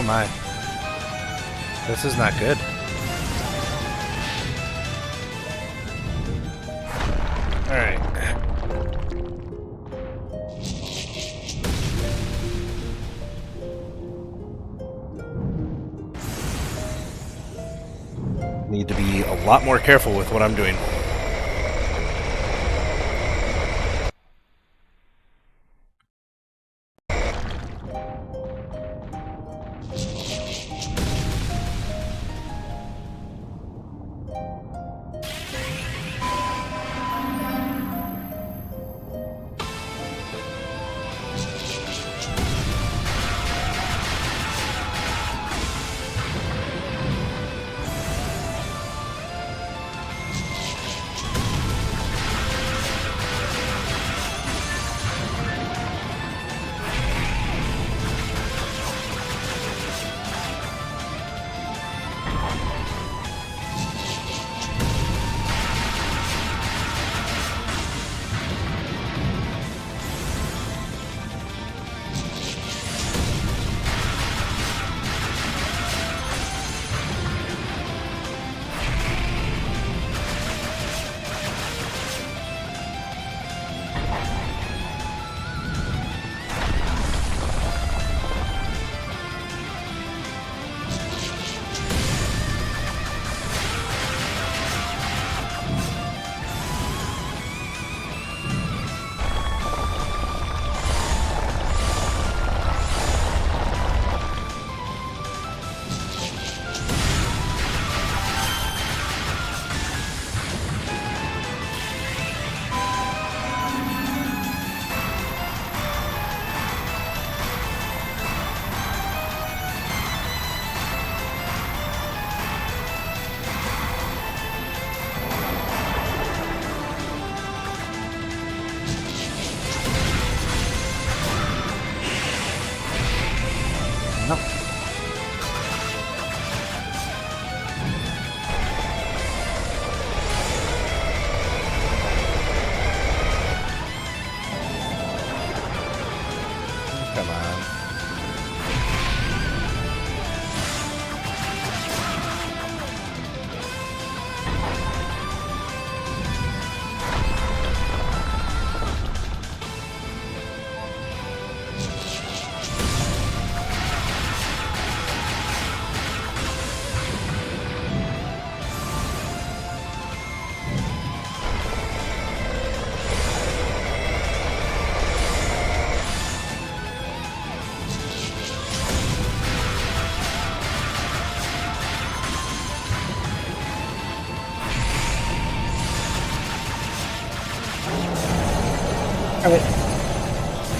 my. This is not good. Alright. Need to be a lot more careful with what I'm doing. No. Come on.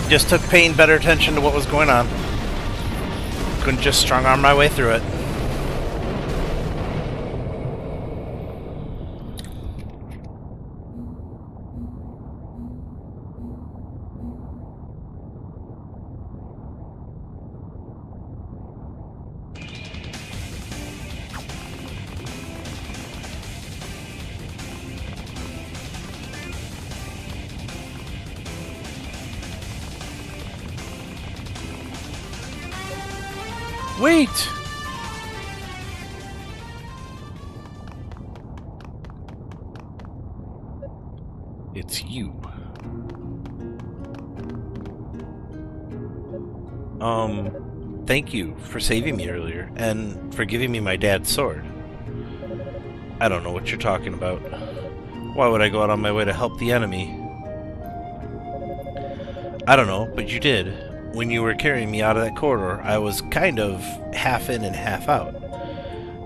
Just took paying better attention to what was going on. Couldn't just strong arm my way through it. Wait! It's you. Thank you for saving me earlier, and for giving me my dad's sword. I don't know what you're talking about. Why would I go out on my way to help the enemy? I don't know, but you did. When you were carrying me out of that corridor, I was kind of half in and half out.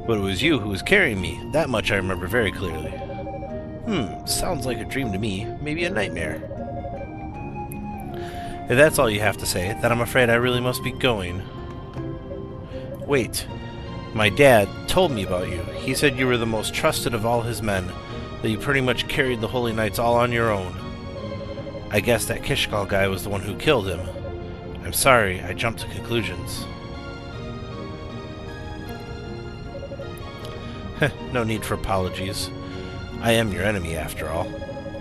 But it was you who was carrying me. That much I remember very clearly. Sounds like a dream to me. Maybe a nightmare. If that's all you have to say, then I'm afraid I really must be going. Wait. My dad told me about you. He said you were the most trusted of all his men, that you pretty much carried the Holy Knights all on your own. I guess that Kishkal guy was the one who killed him. I'm sorry, I jumped to conclusions. No need for apologies. I am your enemy, after all.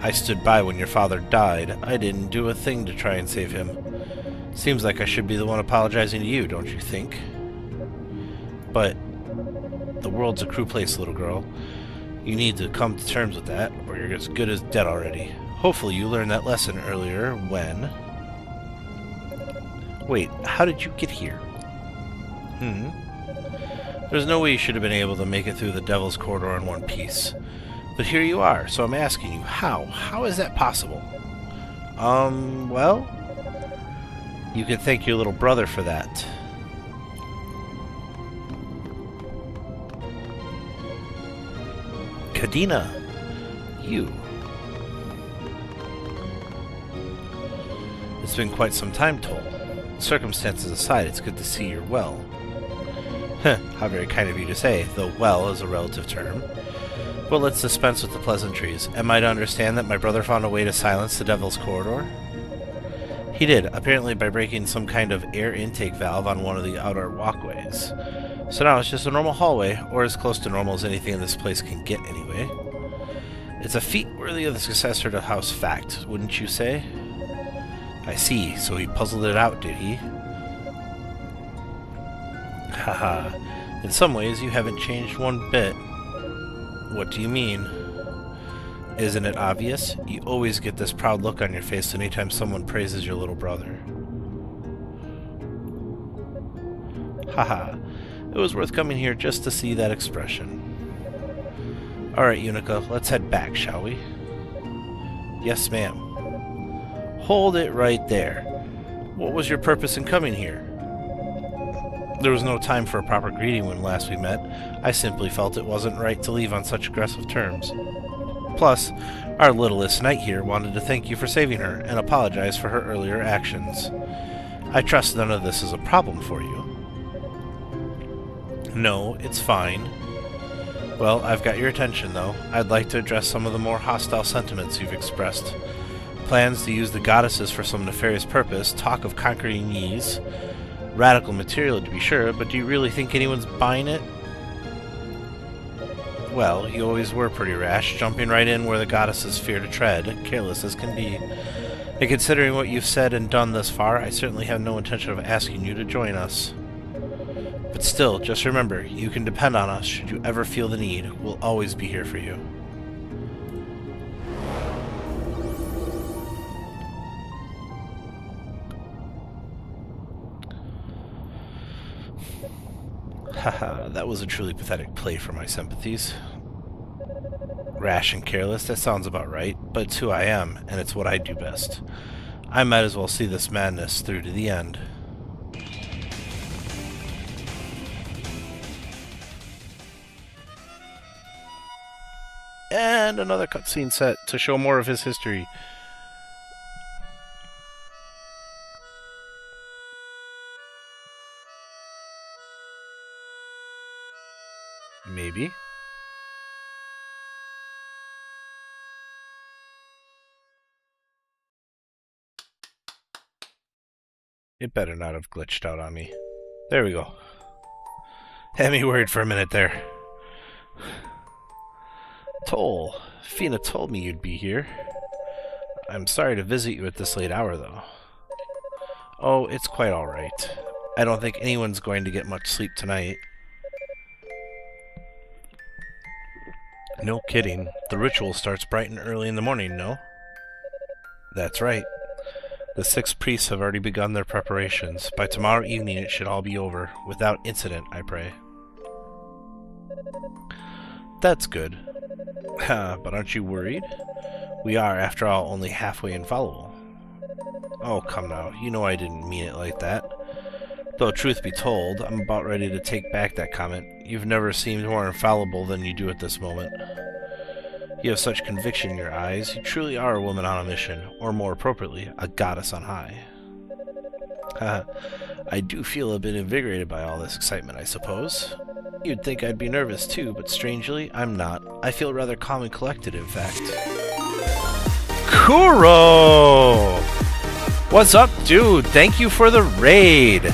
I stood by when your father died. I didn't do a thing to try and save him. Seems like I should be the one apologizing to you, don't you think? But the world's a cruel place, little girl. You need to come to terms with that, or you're as good as dead already. Hopefully you learned that lesson earlier when... Wait, how did you get here? There's no way you should have been able to make it through the Devil's Corridor in one piece. But here you are, so I'm asking you, how? How is that possible? Well... You can thank your little brother for that. Kadena, you. It's been quite some time, Toll. Circumstances aside, it's good to see you're well. How very kind of you to say, though well is a relative term. Well, let's dispense with the pleasantries. Am I to understand that my brother found a way to silence the Devil's Corridor? He did, apparently by breaking some kind of air intake valve on one of the outer walkways. So now it's just a normal hallway, or as close to normal as anything in this place can get anyway. It's a feat worthy of the successor to House Fact, wouldn't you say? I see, so he puzzled it out, did he? Haha, in some ways you haven't changed one bit. What do you mean? Isn't it obvious? You always get this proud look on your face anytime someone praises your little brother. Haha. It was worth coming here just to see that expression. Alright, Unica, let's head back, shall we? Yes, ma'am. Hold it right there. What was your purpose in coming here? There was no time for a proper greeting when last we met. I simply felt it wasn't right to leave on such aggressive terms. Plus, our littlest knight here wanted to thank you for saving her and apologize for her earlier actions. I trust none of this is a problem for you. No, it's fine. Well, I've got your attention, though. I'd like to address some of the more hostile sentiments you've expressed. Plans to use the goddesses for some nefarious purpose, talk of conquering Ys. Radical material, to be sure, but do you really think anyone's buying it? Well, you always were pretty rash, jumping right in where the goddesses fear to tread, careless as can be. And considering what you've said and done thus far, I certainly have no intention of asking you to join us. But still, just remember, you can depend on us should you ever feel the need. We'll always be here for you. Haha, that was a truly pathetic play for my sympathies. Rash and careless, that sounds about right, but it's who I am, and it's what I do best. I might as well see this madness through to the end. And another cutscene set to show more of his history. Maybe. It better not have glitched out on me. There we go. Had me worried for a minute there. Toll, Fina told me you'd be here. I'm sorry to visit you at this late hour, though. Oh, it's quite alright. I don't think anyone's going to get much sleep tonight. No kidding. The ritual starts bright and early in the morning, no? That's right. The 6 priests have already begun their preparations. By tomorrow evening it should all be over, without incident, I pray. That's good. But aren't you worried? We are, after all, only halfway infallible. Oh, come now. You know I didn't mean it like that. Though, truth be told, I'm about ready to take back that comment. You've never seemed more infallible than you do at this moment. You have such conviction in your eyes. You truly are a woman on a mission, or more appropriately, a goddess on high. I do feel a bit invigorated by all this excitement, I suppose. You'd think I'd be nervous too, but strangely, I'm not. I feel rather calm and collected, in fact. Kuro! What's up, dude? Thank you for the raid!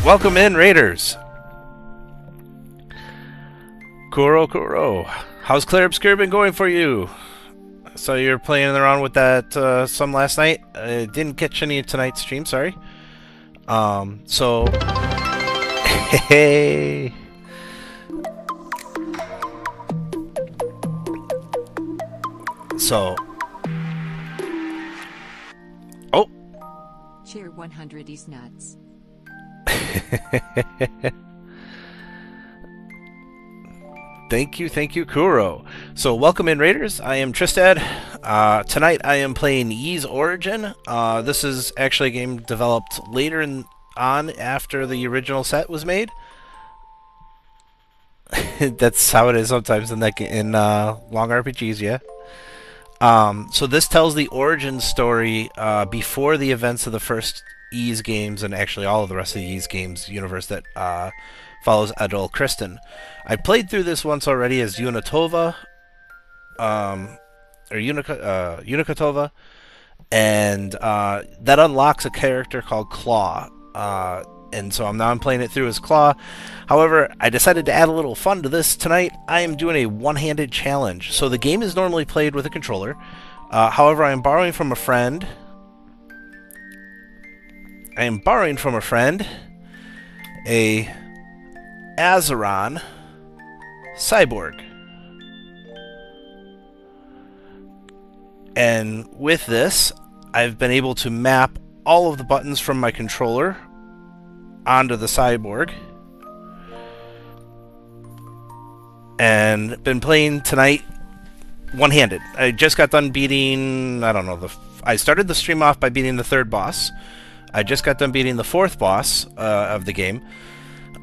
Welcome in, raiders! Kuro. How's Claire Obscure been going for you? So you're playing around with that some last night? I didn't catch any of tonight's stream, sorry. So Hey. So. Oh. Cheer 100 is nuts. Thank you, Kuro. So, welcome in, Raiders. I am Tristad. Tonight, I am playing Ys Origin. This is actually a game developed on after the original set was made. That's how it is sometimes in long RPGs, yeah. So this tells the origin story before the events of the first Ys games, and actually all of the rest of the Ys games universe that follows Adol Kristen. I played through this once already as Unitova, or Unikatova, and that unlocks a character called Claw. And so I'm playing it through as Claw. However, I decided to add a little fun to this tonight. I am doing a one-handed challenge. So the game is normally played with a controller. However, I am borrowing from a friend. A Azeron cyborg. And with this, I've been able to map all of the buttons from my controller onto the cyborg. And been playing tonight one-handed. I just got done beating, I started the stream off by beating the third boss. I just got done beating the fourth boss of the game.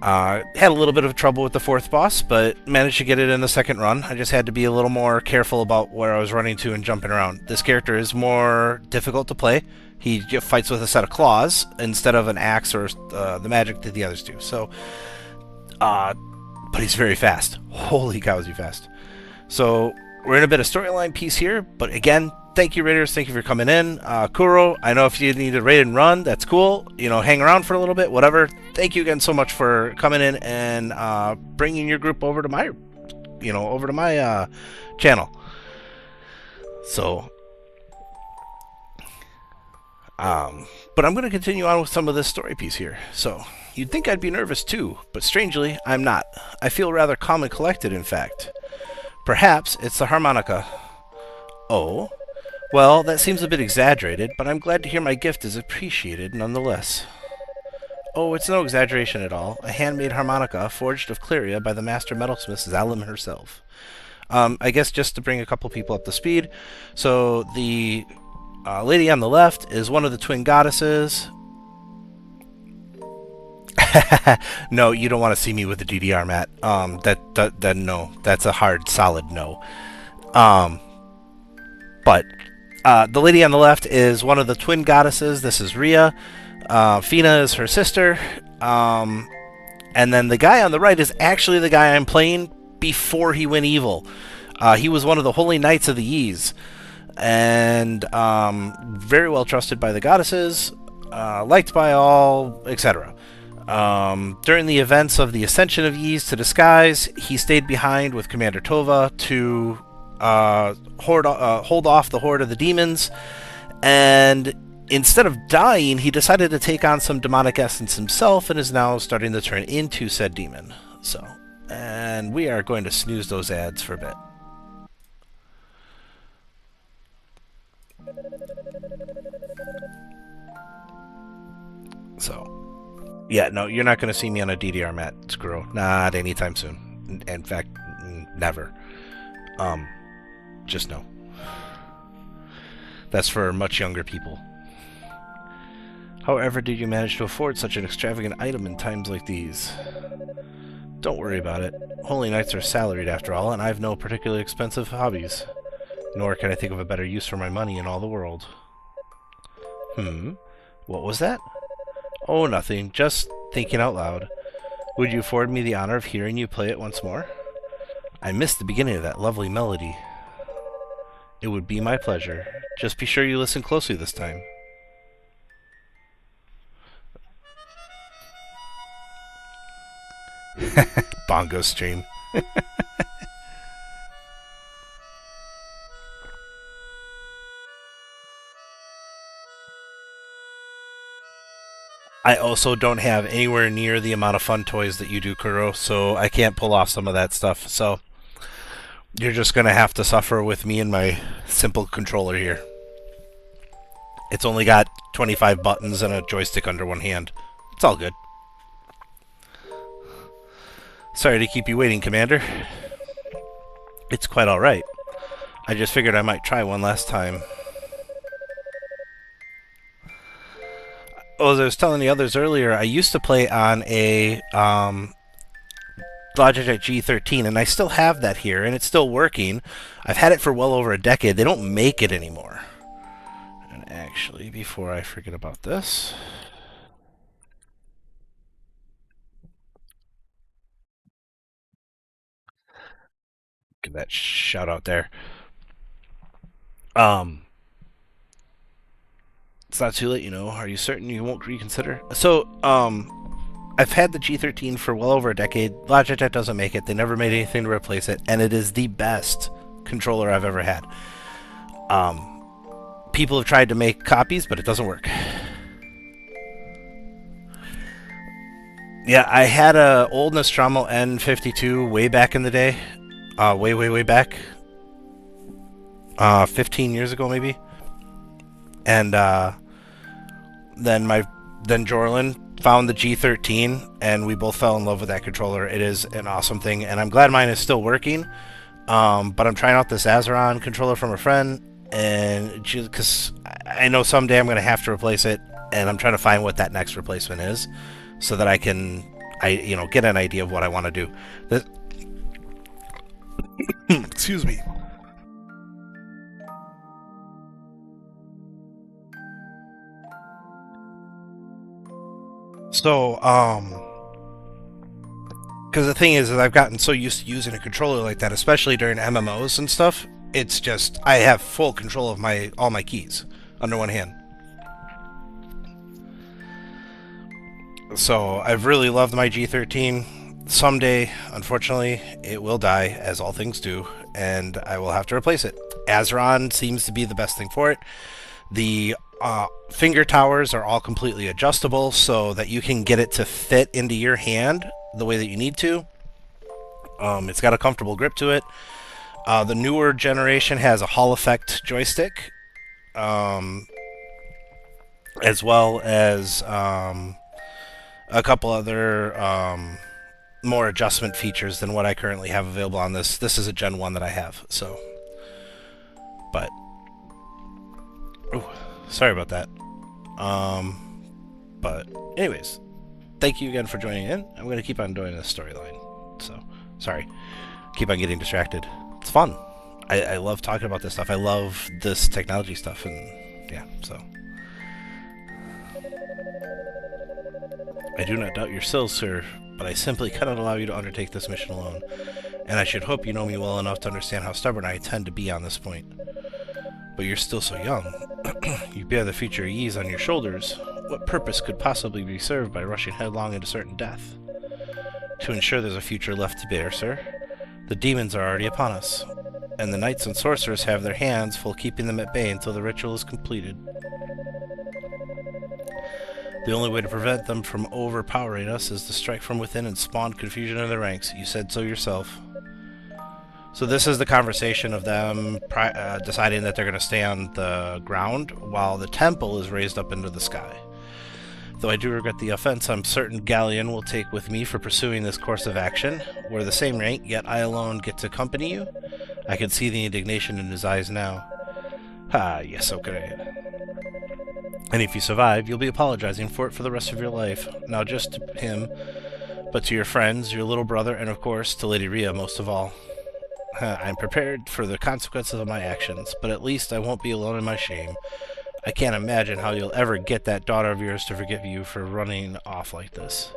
Had a little bit of trouble with the fourth boss, but managed to get it in the second run. I just had to be a little more careful about where I was running to and jumping around. This character is more difficult to play. He fights with a set of claws instead of an axe or the magic that the others do. So, but he's very fast. Holy cow, is he fast. So, we're in a bit of storyline piece here, but again, thank you, Raiders. Thank you for coming in. Kuro, I know if you need to raid and run, that's cool. Hang around for a little bit, whatever. Thank you again so much for coming in and bringing your group over to my, channel. So, but I'm going to continue on with some of this story piece here. So, you'd think I'd be nervous too, but strangely, I'm not. I feel rather calm and collected, in fact. Perhaps it's the harmonica. Oh? Well, that seems a bit exaggerated, but I'm glad to hear my gift is appreciated nonetheless. Oh, it's no exaggeration at all. A handmade harmonica forged of Cleria by the master metalsmith Zalim herself. I guess just to bring a couple people up to speed. So, the lady on the left is one of the twin goddesses. No, you don't want to see me with the DDR, Matt. No. That's a hard, solid no. But the lady on the left is one of the twin goddesses. This is Rhea. Fina is her sister. And then the guy on the right is actually the guy I'm playing before he went evil. He was one of the holy knights of the Ys. And very well trusted by the goddesses. Liked by all, etc. During the events of the ascension of Ys to disguise, he stayed behind with Commander Tova to hold off the horde of the demons, and instead of dying, he decided to take on some demonic essence himself and is now starting to turn into said demon. So, and we are going to snooze those ads for a bit. So, yeah, no, you're not going to see me on a DDR, Matt. Screw. Not anytime soon. In fact, never. Just no. That's for much younger people. However did you manage to afford such an extravagant item in times like these? Don't worry about it. Holy Knights are salaried after all, and I have no particularly expensive hobbies. Nor can I think of a better use for my money in all the world. What was that? Oh, nothing. Just thinking out loud. Would you afford me the honor of hearing you play it once more? I missed the beginning of that lovely melody. It would be my pleasure. Just be sure you listen closely this time. Bongo stream. I also don't have anywhere near the amount of fun toys that you do, Kuro, so I can't pull off some of that stuff. So you're just going to have to suffer with me and my simple controller here. It's only got 25 buttons and a joystick under one hand. It's all good. Sorry to keep you waiting, Commander. It's quite alright. I just figured I might try one last time. Well, as I was telling the others earlier, I used to play on a Logitech G13, and I still have that here, and it's still working. I've had it for well over a decade. They don't make it anymore. And actually, before I forget about this... Give that shout out there. Um, it's not too late, you know. Are you certain you won't reconsider? So, I've had the G13 for well over a decade. Logitech doesn't make it. They never made anything to replace it, and it is the best controller I've ever had. People have tried to make copies, but it doesn't work. Yeah, I had a old Nostromo N52 way back in the day. Way back. 15 years ago, maybe. And then Jorlin found the G13, and we both fell in love with that controller. It is an awesome thing, and I'm glad mine is still working. But I'm trying out this Azeron controller from a friend, and because I know someday I'm going to have to replace it, and I'm trying to find what that next replacement is, so that I can, get an idea of what I want to do. Excuse me. So, because the thing is that I've gotten so used to using a controller like that, especially during MMOs and stuff. It's just I have full control of all my keys under one hand. So I've really loved my G13. Someday, unfortunately, it will die, as all things do, and I will have to replace it. Azeron seems to be the best thing for it. The finger towers are all completely adjustable so that you can get it to fit into your hand the way that you need to. It's got a comfortable grip to it. The newer generation has a Hall effect joystick, as well as a couple other more adjustment features than what I currently have available on this. This is a Gen 1 that I have, so. But. Ooh, sorry about that. But, anyways. Thank you again for joining in. I'm going to keep on doing this storyline. So, sorry. Keep on getting distracted. It's fun. I love talking about this stuff. I love this technology stuff, and yeah, so. I do not doubt your skills, sir, but I simply cannot allow you to undertake this mission alone, and I should hope you know me well enough to understand how stubborn I tend to be on this point. But you're still so young. You bear the future years on your shoulders. What purpose could possibly be served by rushing headlong into certain death? To ensure there's a future left to bear, sir. The demons are already upon us, and the knights and sorcerers have their hands full keeping them at bay until the ritual is completed. The only way to prevent them from overpowering us is to strike from within and spawn confusion in their ranks. You said so yourself. So this is the conversation of them deciding that they're going to stay on the ground while the temple is raised up into the sky. Though I do regret the offense I'm certain Galleon will take with me for pursuing this course of action. We're the same rank, yet I alone get to accompany you. I can see the indignation in his eyes now. Ah, yes, okay. And if you survive, you'll be apologizing for it for the rest of your life. Not just to him, but to your friends, your little brother, and of course, to Lady Rhea most of all. I'm prepared for the consequences of my actions, but at least I won't be alone in my shame. I can't imagine how you'll ever get that daughter of yours to forgive you for running off like this.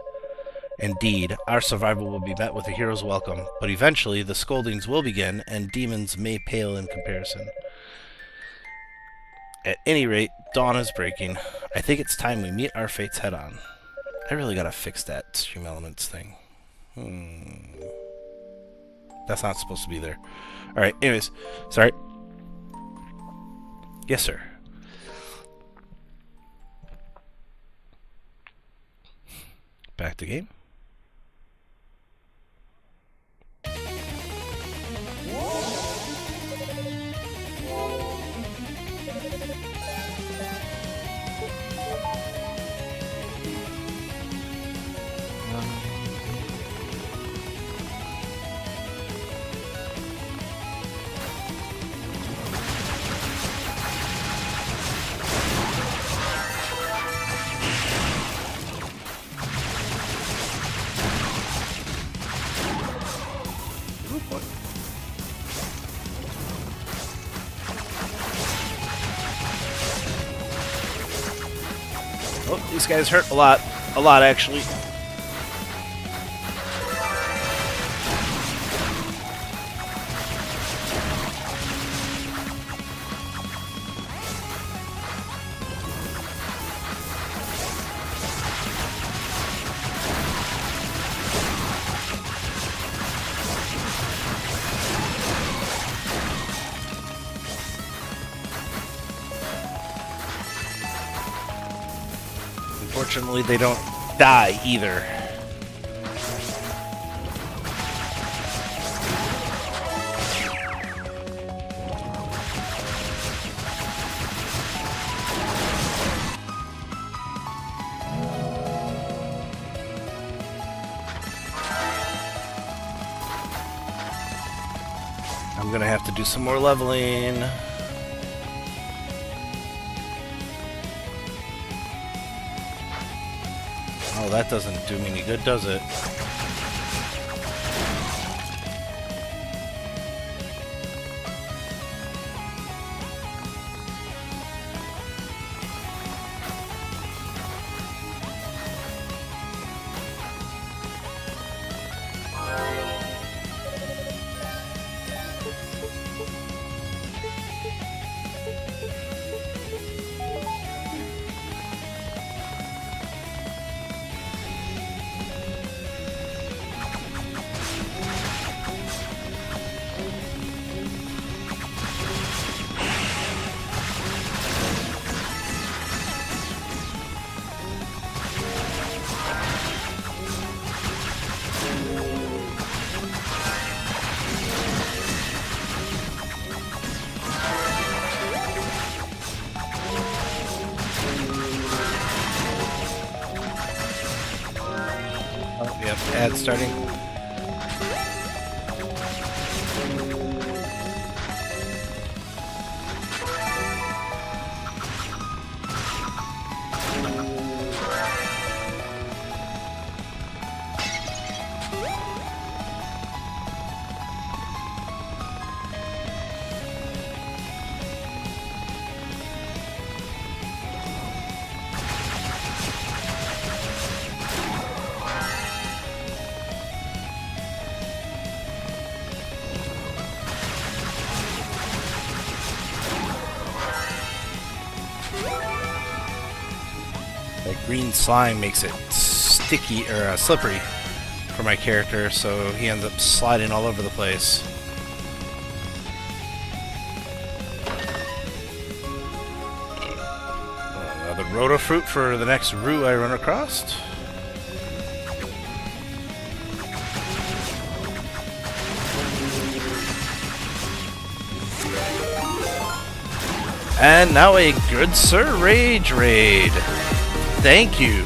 Indeed, our survival will be met with a hero's welcome, but eventually the scoldings will begin, and demons may pale in comparison. At any rate, dawn is breaking. I think it's time we meet our fates head-on. I really gotta fix that Stream Elements thing. That's not supposed to be there. Alright, anyways. Sorry. Yes, sir. Back to game. Oh, these guys hurt a lot. A lot, actually. Unfortunately, they don't die either. I'm gonna have to do some more leveling. Oh, that doesn't do me any good, does it? Oh, yep, ad starting. That green slime makes it sticky or slippery for my character, so he ends up sliding all over the place. The roto fruit for the next rue I run across. And now a good Sir Rage Raid. Thank you.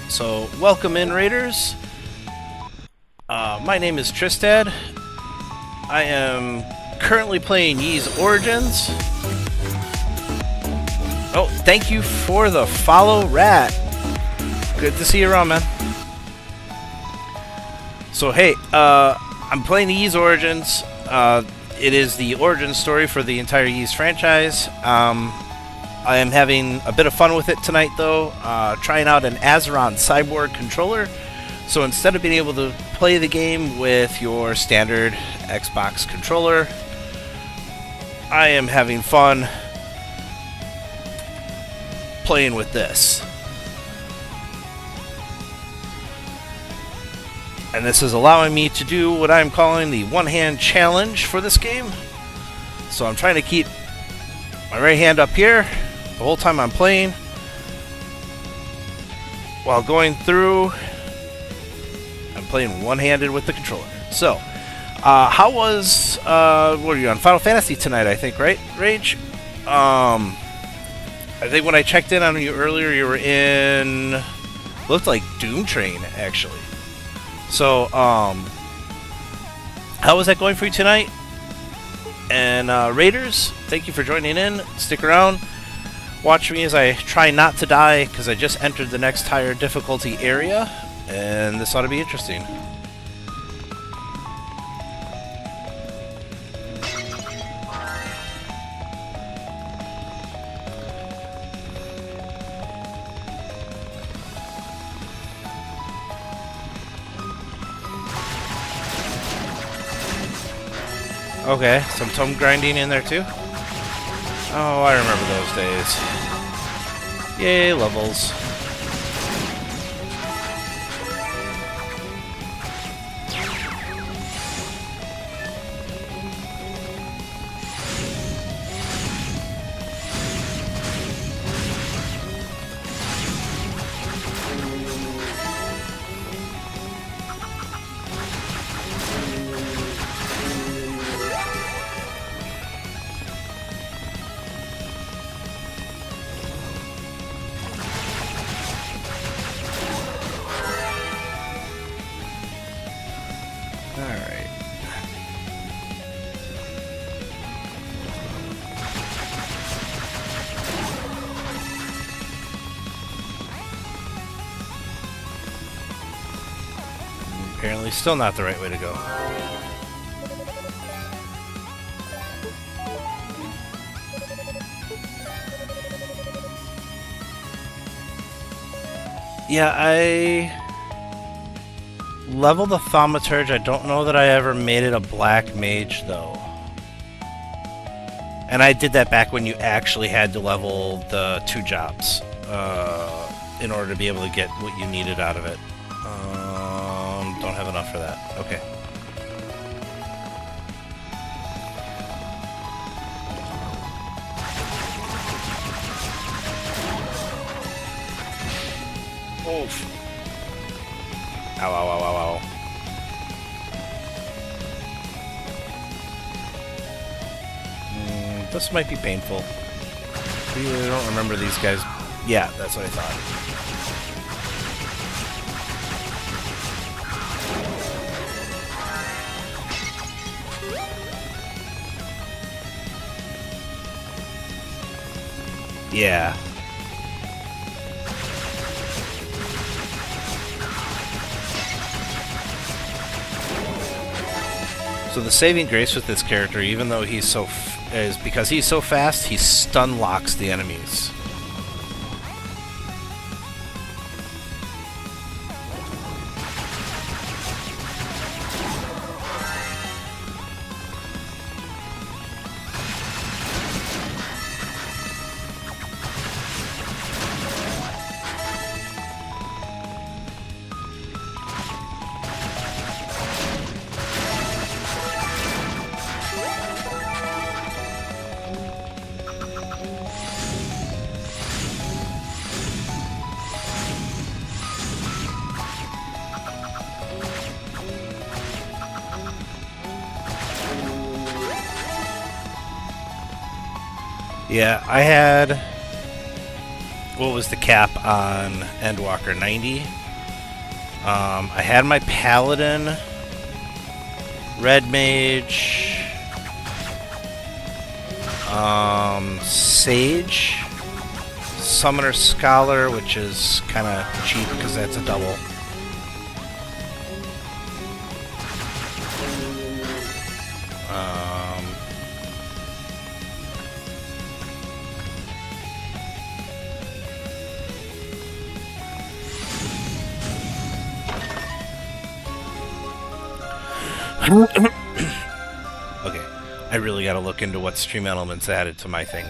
So, welcome in, Raiders. My name is Tristad. I am currently playing Ys Origins. Oh, thank you for the follow, Rat. Good to see you around, man. So, hey, I'm playing Ys Origins. It is the origin story for the entire Ys franchise. I am having a bit of fun with it tonight, though, trying out an Azeron cyborg controller. So instead of being able to play the game with your standard Xbox controller, I am having fun playing with this. And this is allowing me to do what I'm calling the one-hand challenge for this game. So I'm trying to keep my right hand up here the whole time I'm playing. While going through, I'm playing one-handed with the controller. So, how was, what are you on? Final Fantasy tonight, I think, right, Rage? I think when I checked in on you earlier, you were in, looked like Doom Train, actually. So, how was that going for you tonight? And, Raiders, thank you for joining in. Stick around. Watch me as I try not to die, because I just entered the next higher difficulty area, and this ought to be interesting. Okay, some tome grinding in there too. Oh, I remember those days. Yay, levels. Alright. Apparently still not the right way to go. Yeah, I leveled the Thaumaturge. I don't know that I ever made it a black mage, though. And I did that back when you actually had to level the 2 jobs in order to be able to get what you needed out of it. Don't have enough for that. Okay. Oof. Ow, ow, ow, ow, ow. This might be painful. I really don't remember these guys. Yeah, that's what I thought. Yeah. So the saving grace with this character, even though he's so is because he's so fast, he stun locks the enemies. Yeah, I had... What was the cap on Endwalker? 90? I had my Paladin, Red Mage, Sage, Summoner Scholar, which is kind of cheap because that's a double. Okay, I really gotta look into what stream elements added to my thing.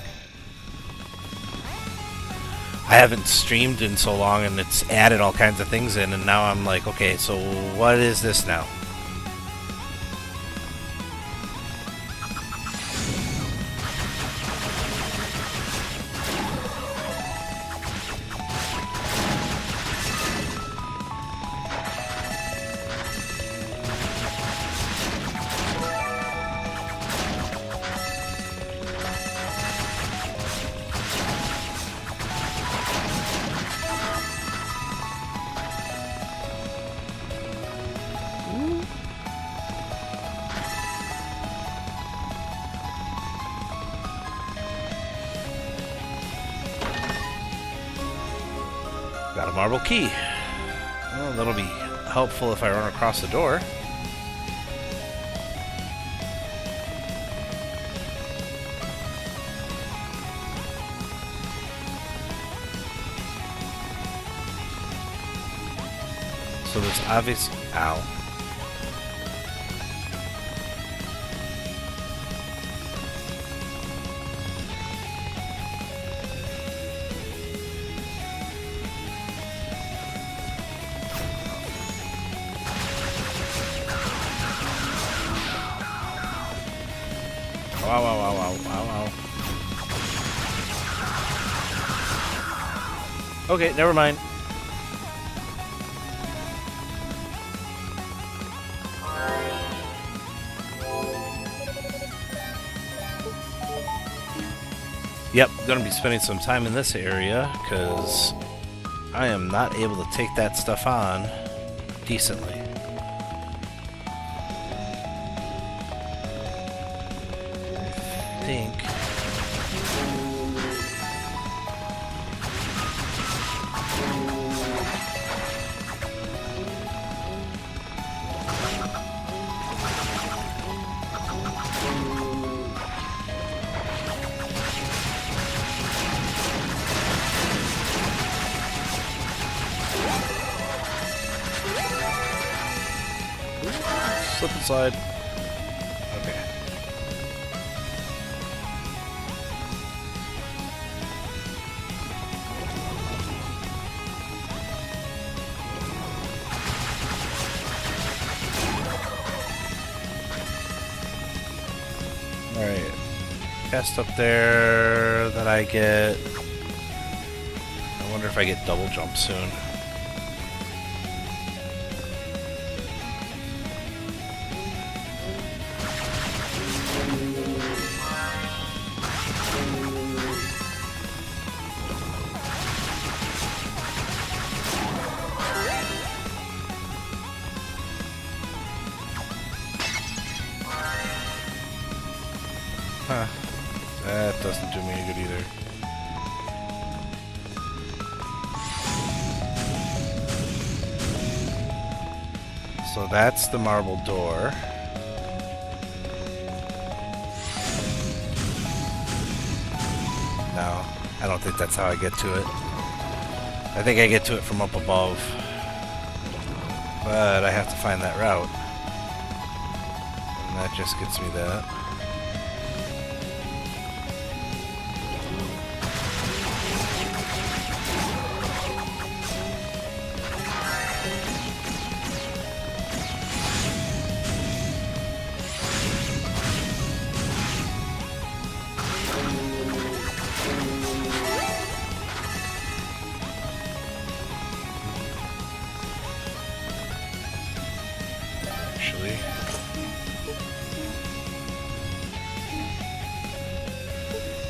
I haven't streamed in so long and it's added all kinds of things in, and now I'm like, okay, so what is this now? Got a marble key. Well, that'll be helpful if I run across the door. So there's obvious... Ow. Wow, wow, wow, wow, wow, wow. Okay, never mind. Yep, gonna be spending some time in this area, because I am not able to take that stuff on decently. I think... Slip and slide. Okay. Alright. Chest up there that I get. I wonder if I get double jump soon. Huh. That doesn't do me any good either. So that's the marble door. No, I don't think that's how I get to it. I think I get to it from up above. But I have to find that route. And that just gets me that. Actually,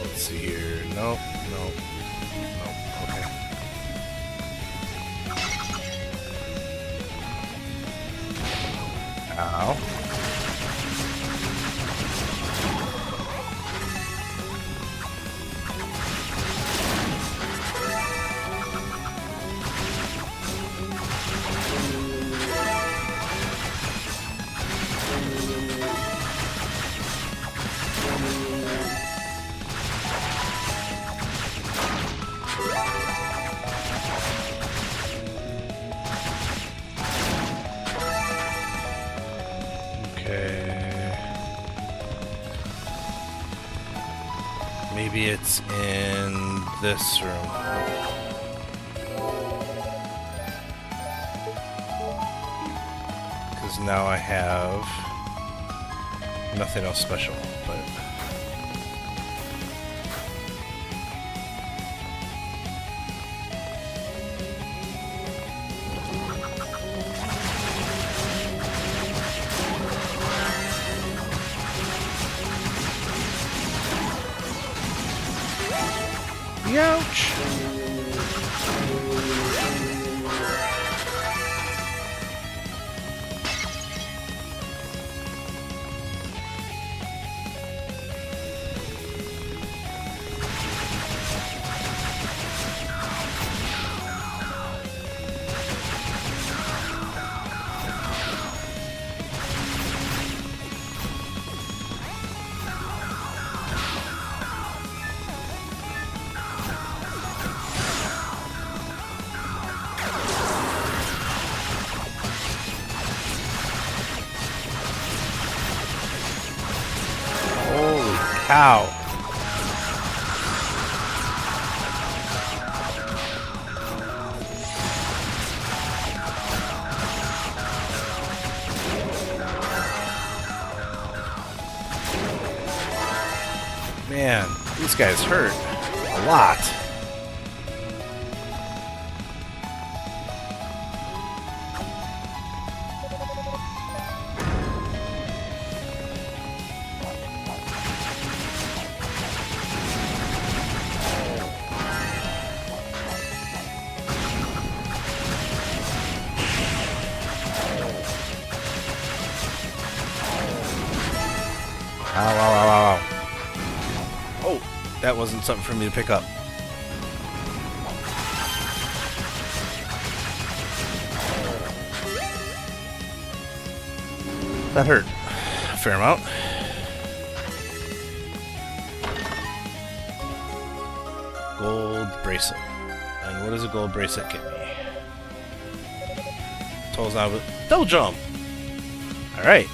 let's see here. Nope, nope, nope. Okay. Ow. Okay. Maybe it's in this room. Because now I have nothing else special, but... Ouch! How? Man, these guys hurt a lot. Ow, ow, ow, ow, ow. Oh, that wasn't something for me to pick up. That hurt a fair amount. Gold bracelet. And what does a gold bracelet get me? Tolls out with double jump. Alright.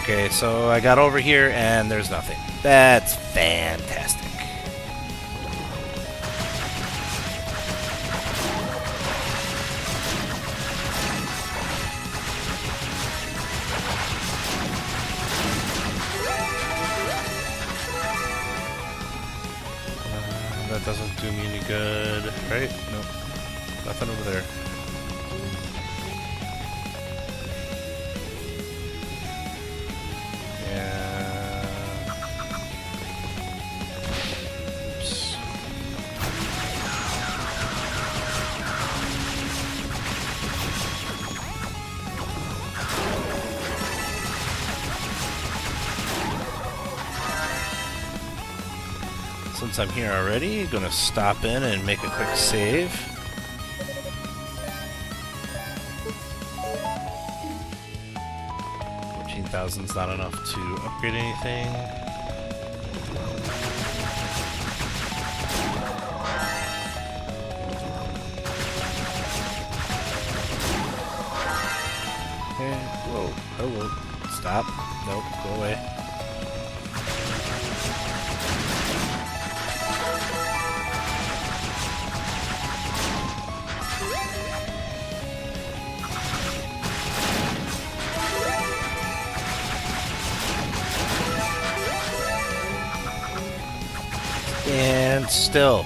Okay, so I got over here and there's nothing. That's fantastic. That doesn't do me any good, right? Nope. Nothing over there. Since I'm here already, gonna stop in and make a quick save. $14,000's not enough to upgrade anything. Okay, whoa, hello, stop, nope, go away. And still.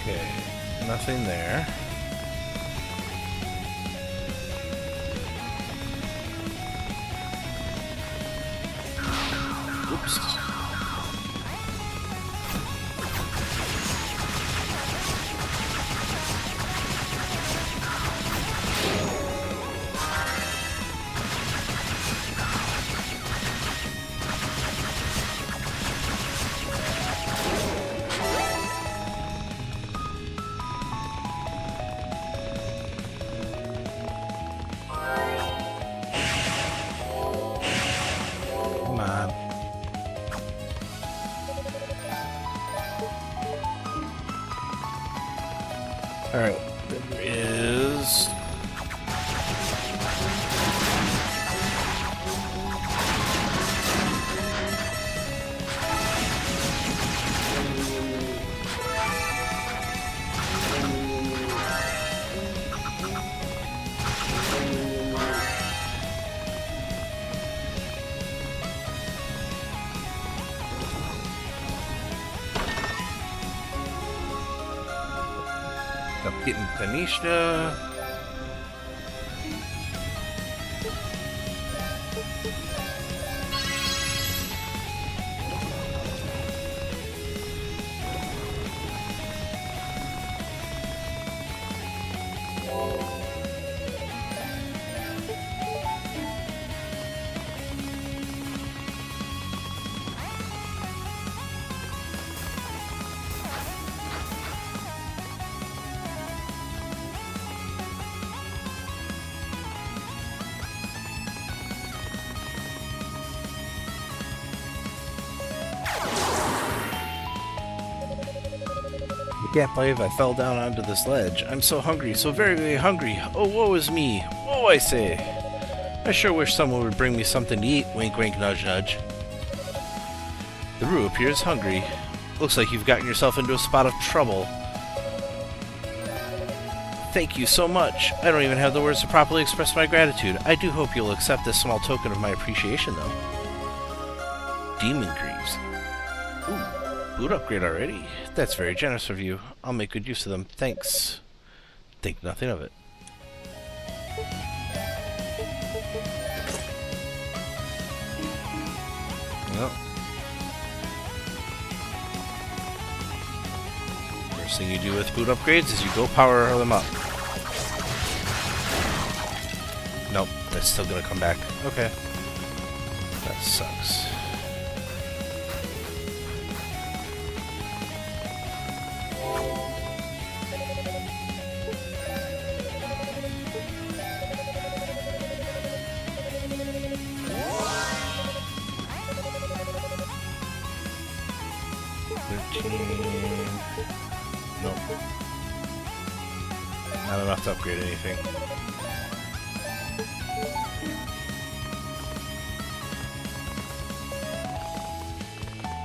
Okay, nothing there. Oops. Getting Tanishna. I can't believe I fell down onto this ledge. I'm so hungry, so very, very hungry. Oh, woe is me. Woe, I say. I sure wish someone would bring me something to eat. Wink, wink, nudge, nudge. The Roo appears hungry. Looks like you've gotten yourself into a spot of trouble. Thank you so much. I don't even have the words to properly express my gratitude. I do hope you'll accept this small token of my appreciation, though. Demon Greaves. Ooh, boot upgrade already. That's very generous of you. I'll make good use of them. Thanks. Think nothing of it. Well. First thing you do with boot upgrades is you go power them up. Nope, that's still gonna come back. Okay. That sucks. Nope. Not enough to upgrade anything.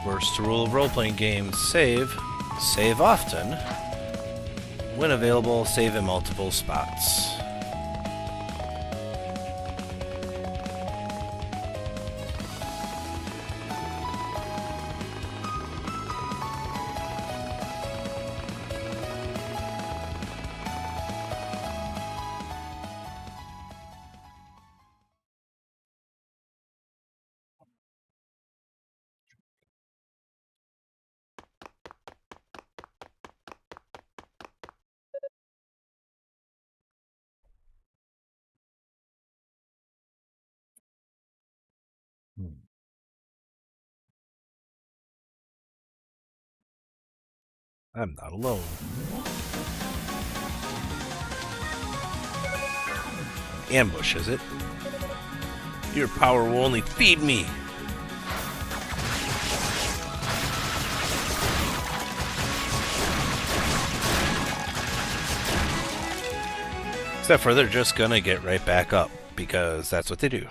First rule of role-playing games, save. Save often. When available, save in multiple spots. I'm not alone. Ambush, is it? Your power will only feed me! Except for they're just gonna get right back up, because that's what they do.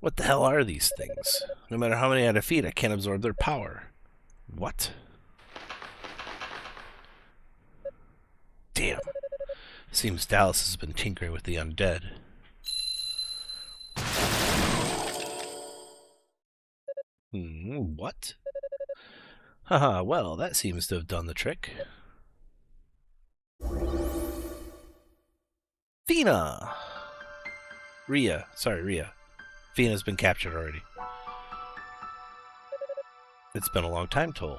What the hell are these things? No matter how many I defeat, I can't absorb their power. What? Damn. Seems Dallas has been tinkering with the undead. What? Haha, well, that seems to have done the trick. Fina! Rhea. Sorry, Rhea. Fina's been captured already. It's been a long time, Toll.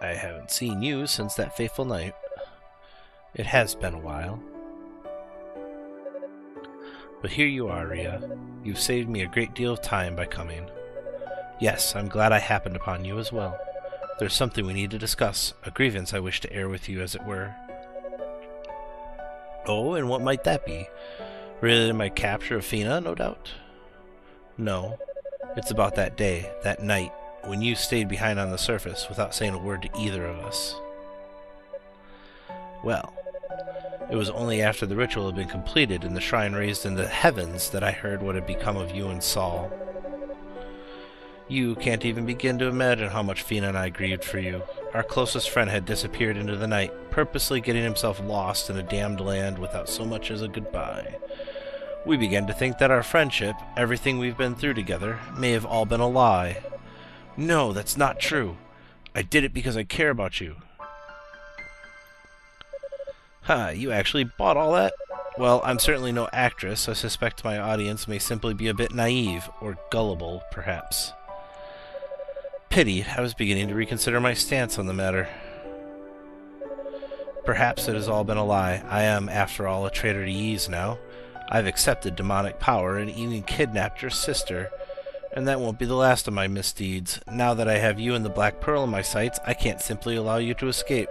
I haven't seen you since that fateful night. It has been a while. But here you are, Rhea. You've saved me a great deal of time by coming. Yes, I'm glad I happened upon you as well. There's something we need to discuss, a grievance I wish to air with you, as it were. Oh, and what might that be? Related to my capture of Fina, no doubt? No. It's about that day, that night, when you stayed behind on the surface without saying a word to either of us. Well, it was only after the ritual had been completed and the shrine raised in the heavens that I heard what had become of you and Saul. You can't even begin to imagine how much Fina and I grieved for you. Our closest friend had disappeared into the night, purposely getting himself lost in a damned land without so much as a goodbye. We began to think that our friendship, everything we've been through together, may have all been a lie. No, that's not true. I did it because I care about you. Ha, you actually bought all that? Well, I'm certainly no actress. I suspect my audience may simply be a bit naive, or gullible, perhaps. Pity, I was beginning to reconsider my stance on the matter. Perhaps it has all been a lie. I am, after all, a traitor to Ys now. I've accepted demonic power and even kidnapped your sister. And that won't be the last of my misdeeds. Now that I have you and the Black Pearl in my sights, I can't simply allow you to escape.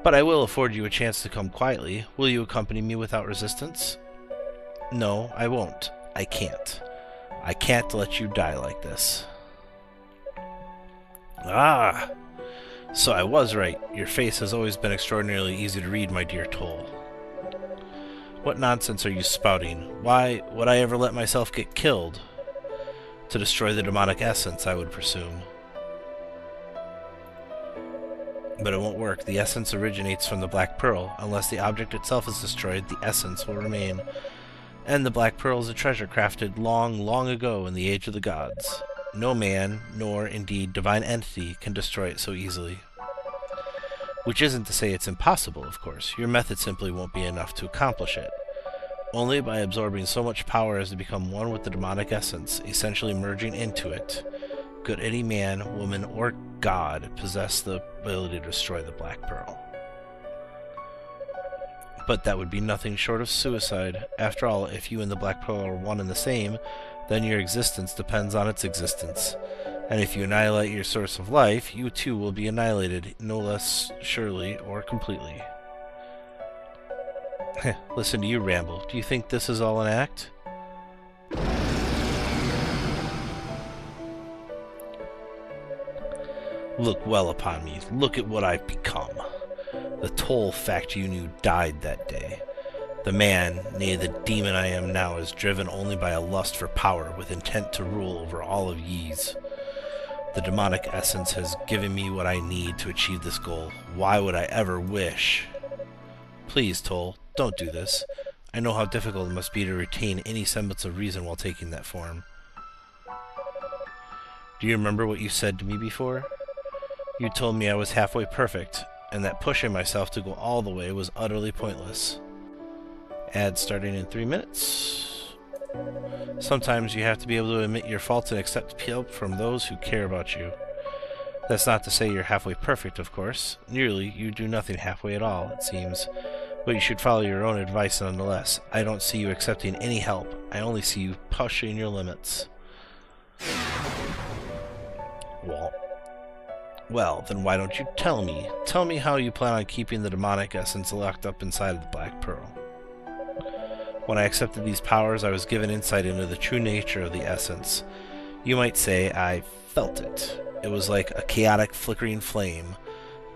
But I will afford you a chance to come quietly. Will you accompany me without resistance? No, I won't. I can't. I can't let you die like this. Ah! So I was right. Your face has always been extraordinarily easy to read, my dear Toll. What nonsense are you spouting? Why would I ever let myself get killed? To destroy the demonic essence, I would presume. But it won't work. The essence originates from the Black Pearl. Unless the object itself is destroyed, the essence will remain. And the Black Pearl is a treasure crafted long, long ago in the age of the gods. No man, nor, indeed, divine entity, can destroy it so easily. Which isn't to say it's impossible, of course. Your method simply won't be enough to accomplish it. Only by absorbing so much power as to become one with the demonic essence, essentially merging into it, could any man, woman, or god possess the ability to destroy the Black Pearl. But that would be nothing short of suicide. After all, if you and the Black Pearl are one and the same, then your existence depends on its existence. And if you annihilate your source of life, you too will be annihilated, no less surely or completely. Listen to you ramble. Do you think this is all an act? Look well upon me. Look at what I've become. The Toll fact you knew died that day. The man, nay the demon I am now, is driven only by a lust for power, with intent to rule over all of Ys. The demonic essence has given me what I need to achieve this goal. Why would I ever wish? Please, Toll, don't do this. I know how difficult it must be to retain any semblance of reason while taking that form. Do you remember what you said to me before? You told me I was halfway perfect, and that pushing myself to go all the way was utterly pointless. Ad starting in 3 minutes. Sometimes you have to be able to admit your faults and accept help from those who care about you. That's not to say you're halfway perfect, of course. Nearly, you do nothing halfway at all, it seems. But you should follow your own advice nonetheless. I don't see you accepting any help. I only see you pushing your limits. Well, then why don't you tell me? Tell me how you plan on keeping the demonic essence locked up inside of the Black Pearl. When I accepted these powers, I was given insight into the true nature of the essence. You might say I felt it. It was like a chaotic, flickering flame,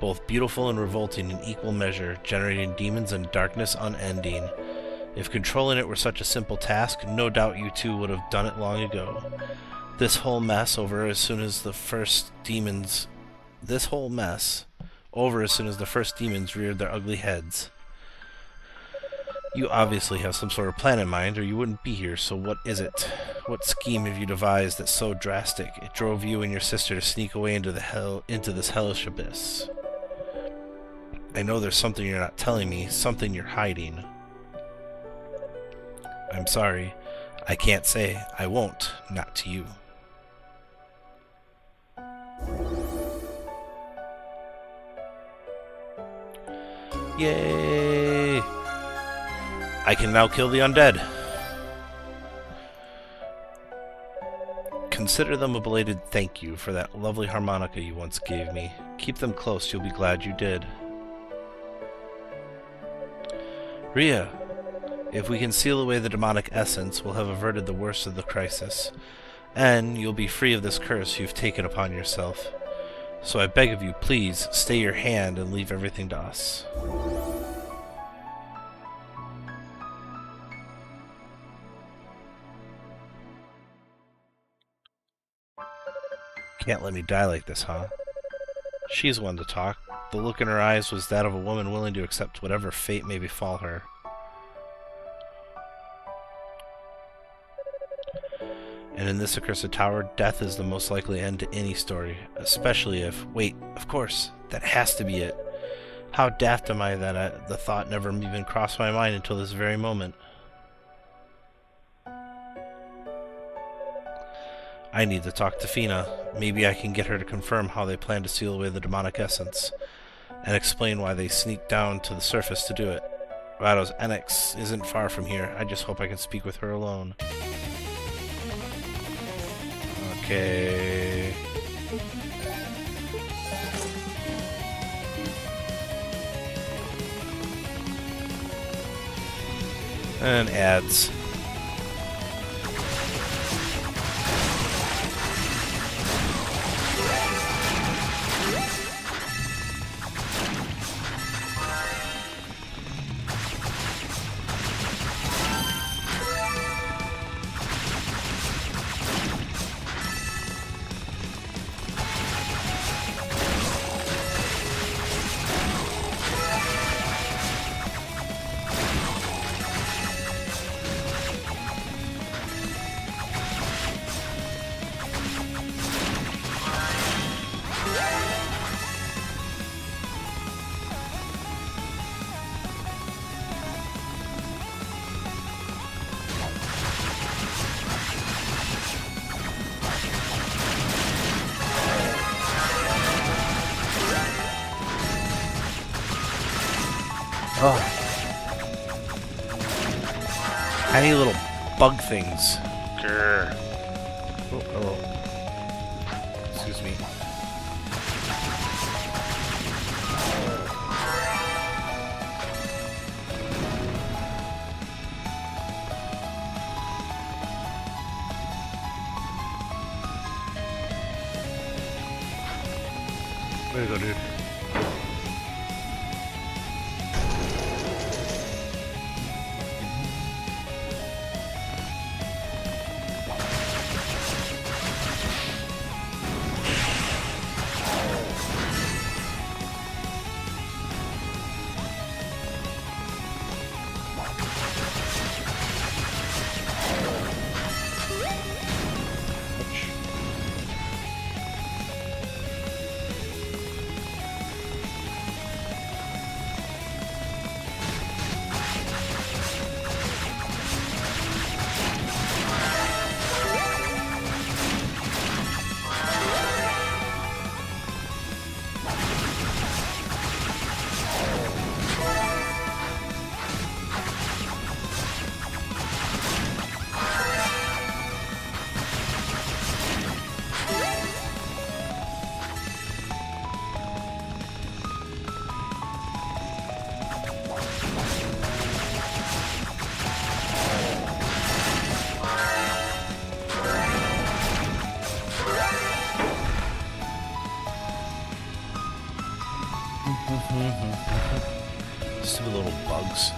both beautiful and revolting in equal measure, generating demons and darkness unending. If controlling it were such a simple task, no doubt you two would have done it long ago. This whole mess over as soon as the first demons reared their ugly heads. You obviously have some sort of plan in mind, or you wouldn't be here, so what is it? What scheme have you devised that's so drastic it drove you and your sister to sneak away into this hellish abyss? I know there's something you're not telling me, something you're hiding. I'm sorry. I can't say. I won't. Not to you. Yay! I can now kill the undead. Consider them a belated thank you for that lovely harmonica you once gave me. Keep them close, you'll be glad you did. Rhea, if we can seal away the demonic essence, we'll have averted the worst of the crisis. And you'll be free of this curse you've taken upon yourself. So I beg of you, please, stay your hand and leave everything to us. Can't let me die like this, huh? She's one to talk. The look in her eyes was that of a woman willing to accept whatever fate may befall her. And in this accursed tower, death is the most likely end to any story, especially if... Wait, of course, that has to be it. How daft am I that the thought never even crossed my mind until this very moment. I need to talk to Fina. Maybe I can get her to confirm how they plan to seal away the demonic essence, and explain why they sneaked down to the surface to do it. Vados Enix isn't far from here. I just hope I can speak with her alone. Okay. And ads. Oh. Tiny little bug things. Grr. Oh, hello. Excuse me. Way to go, dude. Stupid little bugs.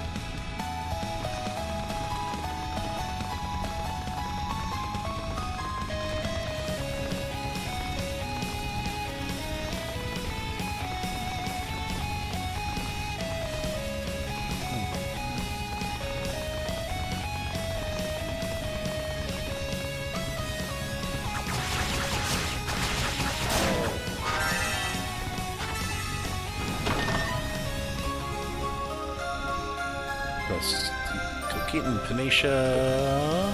Keaton, Panacia.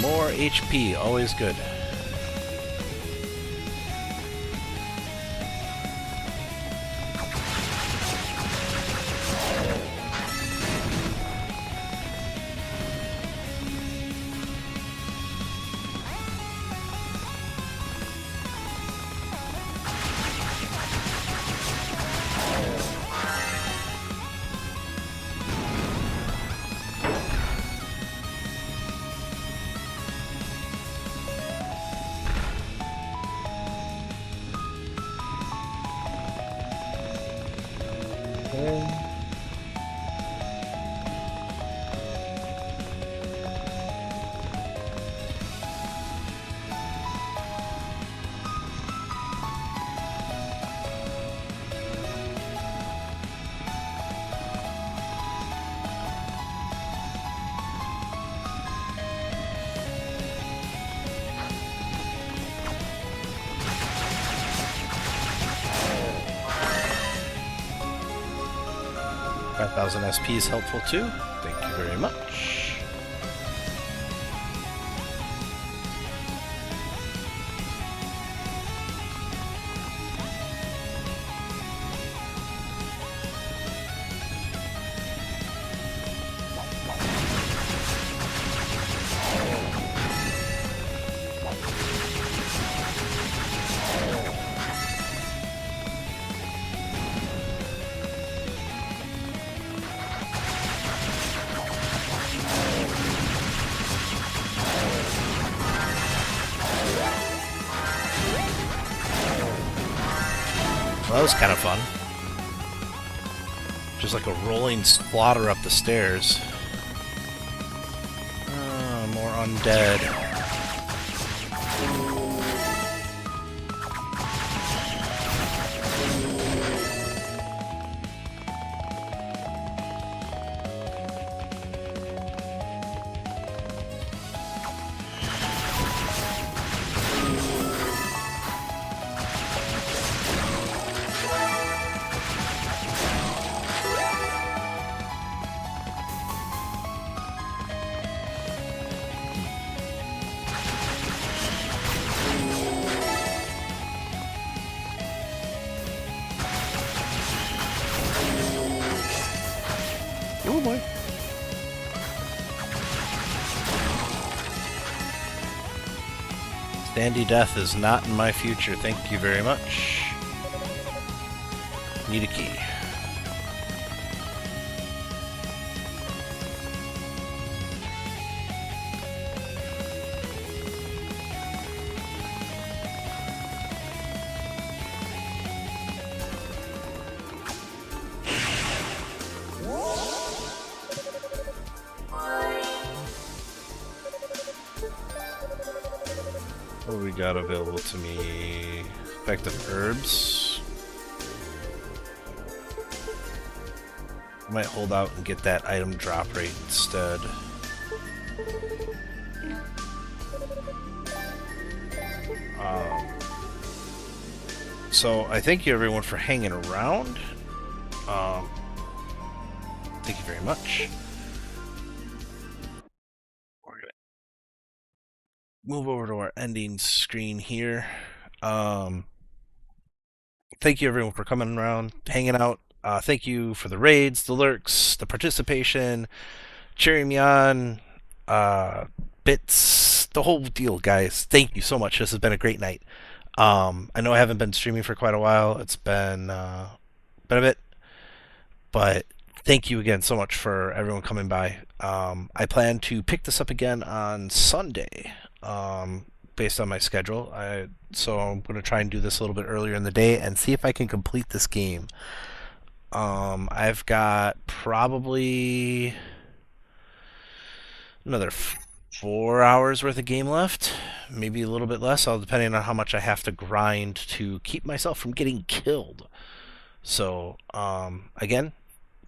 More HP, always good. 1,000 SP is helpful too. Thank you very much. Well, that was kind of fun. Just like a rolling slaughter up the stairs. More undead. Oh boy. Standy death is not in my future, thank you very much. Need a key. What do we got available to me? Effective herbs. I might hold out and get that item drop rate instead. So I thank you everyone for hanging around. Thank you very much. We're gonna move over to our ending screen here. Thank you everyone for coming around, hanging out. Thank you for the raids, the lurks, the participation, cheering me on, bits, the whole deal, guys. Thank you so much. This has been a great night. I know I haven't been streaming for quite a while. It's been a bit, but thank you again so much for everyone coming by. I plan to pick this up again on Sunday, based on my schedule. So I'm going to try and do this a little bit earlier in the day and see if I can complete this game. I've got probably another 4 hours worth of game left, maybe a little bit less, all depending on how much I have to grind to keep myself from getting killed. So, again,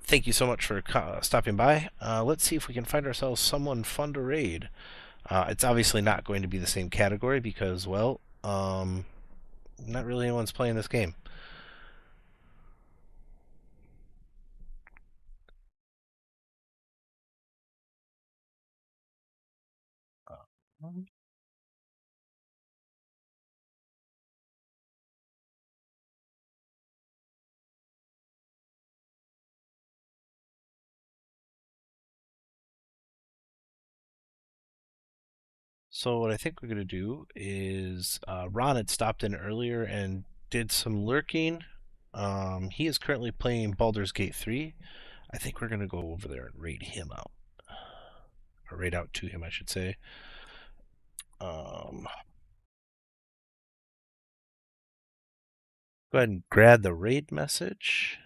thank you so much for stopping by. Let's see if we can find ourselves someone fun to raid. It's obviously not going to be the same category because, well, not really anyone's playing this game. So what I think we're going to do is Ron had stopped in earlier and did some lurking. He is currently playing Baldur's Gate 3. I think we're going to go over there and raid him out. Or raid out to him, I should say. Go ahead and grab the raid message.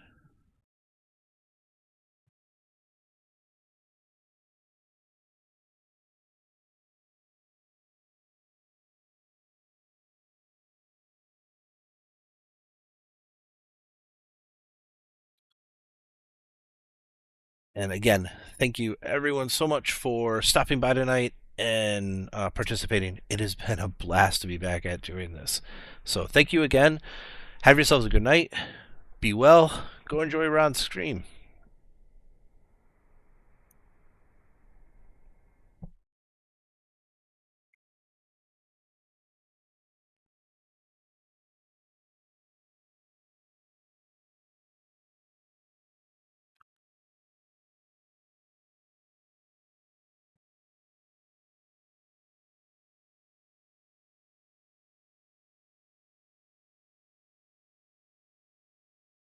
And again, thank you everyone so much for stopping by tonight and participating. It has been a blast to be back at doing this. So thank you again. Have yourselves a good night. Be well. Go enjoy Ron's stream.